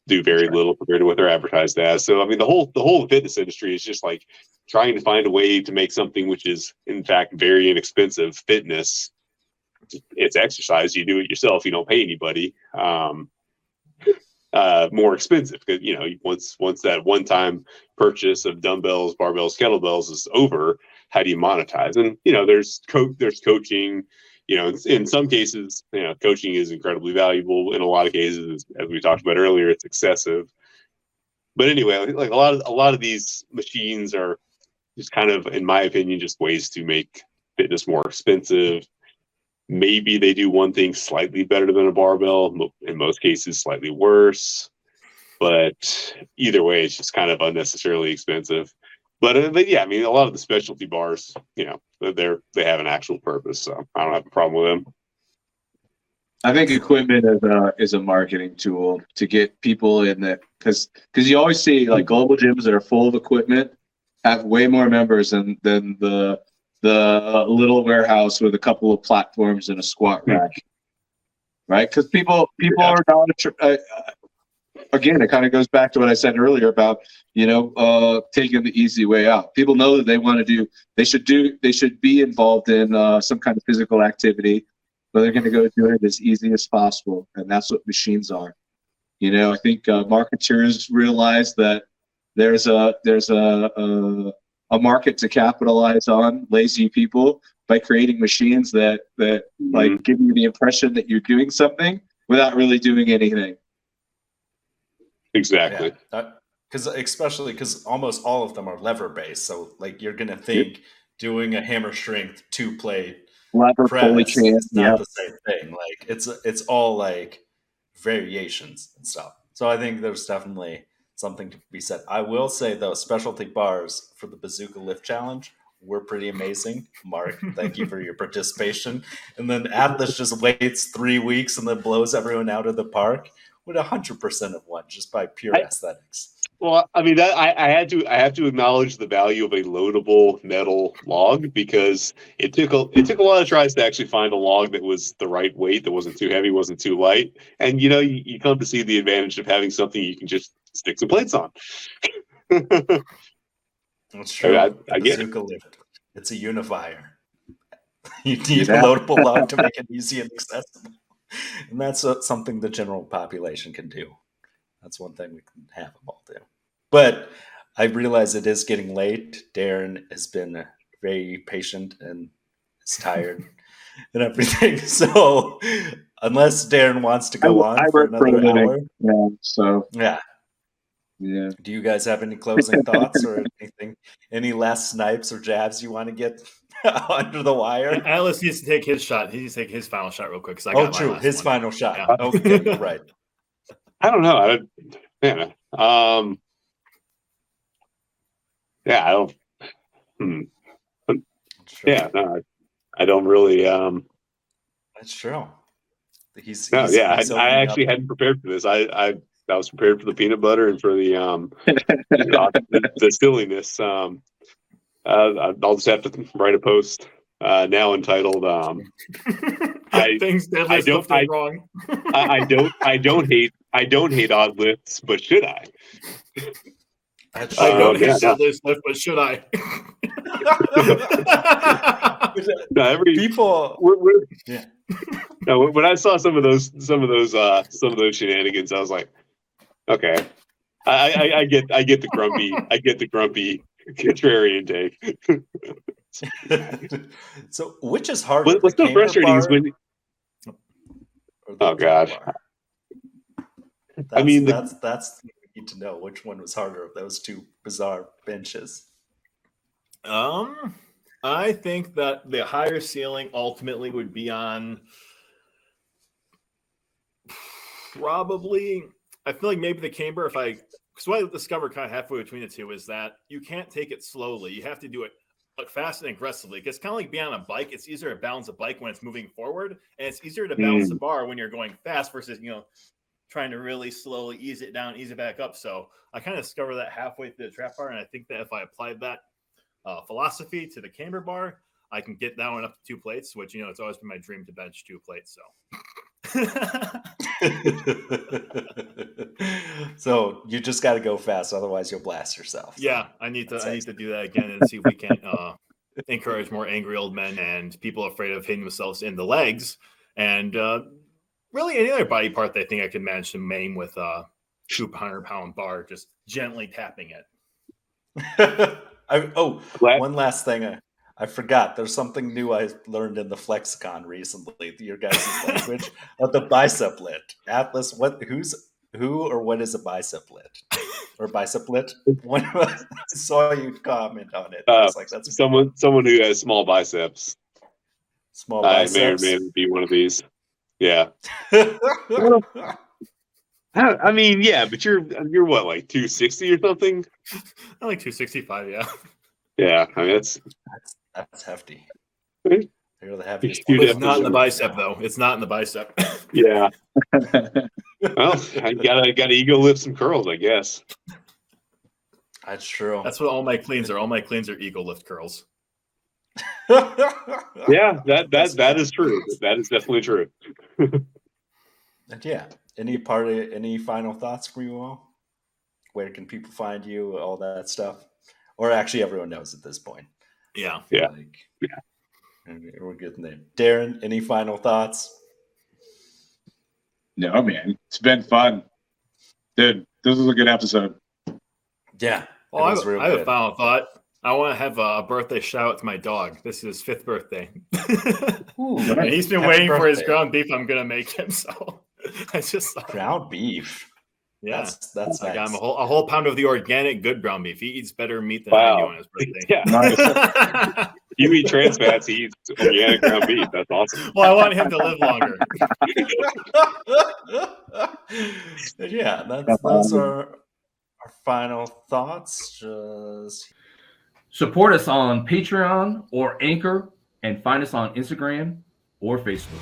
do very little compared to what they're advertised as. So I mean, the whole fitness industry is just like trying to find a way to make something which is in fact very inexpensive fitness. It's exercise. You do it yourself. You don't pay anybody. More expensive because once that one-time purchase of dumbbells, barbells, kettlebells is over, how do you monetize? And there's coaching. In some cases, coaching is incredibly valuable. In a lot of cases, as we talked about earlier, it's excessive. But anyway, like a lot of these machines are just kind of, in my opinion, just ways to make fitness more expensive. Maybe they do one thing slightly better than a barbell, in most cases slightly worse. But either way, it's just kind of unnecessarily expensive. But yeah, I mean, a lot of the specialty bars, they have an actual purpose, so I don't have a problem with them. I think equipment is a marketing tool to get people in there because you always see like global gyms that are full of equipment have way more members than the little warehouse with a couple of platforms and a squat rack, right? Because people are not. Again, it kind of goes back to what I said earlier about taking the easy way out. People know that they want to do. They should be involved in some kind of physical activity, but they're going to go do it as easy as possible, and that's what machines are. I think marketers realize that there's a market to capitalize on lazy people by creating machines that like give you the impression that you're doing something without really doing anything. Exactly. Especially because almost all of them are lever based, so like you're gonna think doing a hammer strength 2-plate Lever pulley press chain, is not the same thing. Like it's all like variations and stuff. So I think there's definitely something to be said. I will say though, specialty bars for the Bazooka Lift Challenge were pretty amazing. Mark, thank you for your participation. And then Atlas just waits 3 weeks and then blows everyone out of the park with 100% of one just by pure aesthetics. Well, I mean, I have to acknowledge the value of a loadable metal log, because it took a lot of tries to actually find a log that was the right weight, that wasn't too heavy, wasn't too light, and you come to see the advantage of having something you can just stick some plates on. That's true. I get it. Bazooka Lift. It's a unifier. You need a loadable log to make it easy and accessible, and that's something the general population can do. That's one thing we can have them all do. But I realize it is getting late. Darren has been very patient and is tired and everything. So unless Darren wants to go on for another hour. Yeah, so yeah. Do you guys have any closing thoughts or anything? Any last snipes or jabs you want to get under the wire? Atlas needs to take his shot. He needs to take his final shot real quick. His final shot. Yeah. Okay, you're right. I don't know. I don't. Yeah, no, I don't really. That's true. I actually hadn't prepared for this. I was prepared for the peanut butter and for the the silliness. I'll just have to write a post now entitled things Deadliest Lift wrong. I don't hate odd lifts, but should I? I don't hate Deadliest Lift, but should I? People. When I saw some of those shenanigans, I was like, okay, I get the grumpy contrarian take. So, which is harder? What's so frustrating is when. Oh gosh. That's what we need to know. Which one was harder of those two bizarre benches? I think that the higher ceiling ultimately would be on probably. I feel like maybe the camber. Because what I discovered kind of halfway between the two is that you can't take it slowly. You have to do it fast and aggressively. It's kind of like being on a bike. It's easier to balance a bike when it's moving forward, and it's easier to balance the bar when you're going fast versus trying to really slowly ease it down, ease it back up. So I kind of discovered that halfway through the trap bar, and I think that if I applied that philosophy to the camber bar, I can get that one up to 2 plates, which it's always been my dream to bench 2 plates. So you just got to go fast, otherwise you'll blast yourself. Yeah, I need to do that again and see if we can encourage more angry old men and people afraid of hitting themselves in the legs, and really any other body part that I think I can manage to maim with a 200-pound bar, just gently tapping it. One last thing I forgot. There's something new I learned in the Flexicon recently. Your guys' language of the bicep lift. Atlas, who or what is a bicep lift or bicep lift? When I saw you comment on it, I was like, "That's someone who has small biceps." Small biceps. I may or may be one of these. Yeah. I mean, yeah, but you're what, like 260 or something? I'm like 265, yeah. Yeah, I mean that's hefty. Right? They're the heaviest. It's not in the bicep, though. It's not in the bicep. Yeah. Well, I gotta ego lift some curls, I guess. That's true. That's what all my cleans are. All my cleans are ego lift curls. Yeah, that is true. That is definitely true. And yeah, any final thoughts from you all? Where can people find you? All that stuff, or actually, everyone knows at this point. Yeah. We're getting there. Darren, any final thoughts? No, man, it's been fun, dude. This was a good episode. Yeah. Well, it was real I have a good. final thought. I want to have a birthday shout out to my dog. This is his 5th birthday. Ooh, And he's been happy waiting for his birthday. ground beef I'm going to make him. So I just thought, Ground beef. yeah, That's I got him nice. a whole pound of the organic good ground beef. He eats better meat than I do on his birthday. Yeah. You eat trans fats, he eats organic ground beef. That's awesome. Well, I want him to live longer. Yeah, those are our final thoughts. Just Support us on Patreon or Anchor, and find us on Instagram or Facebook.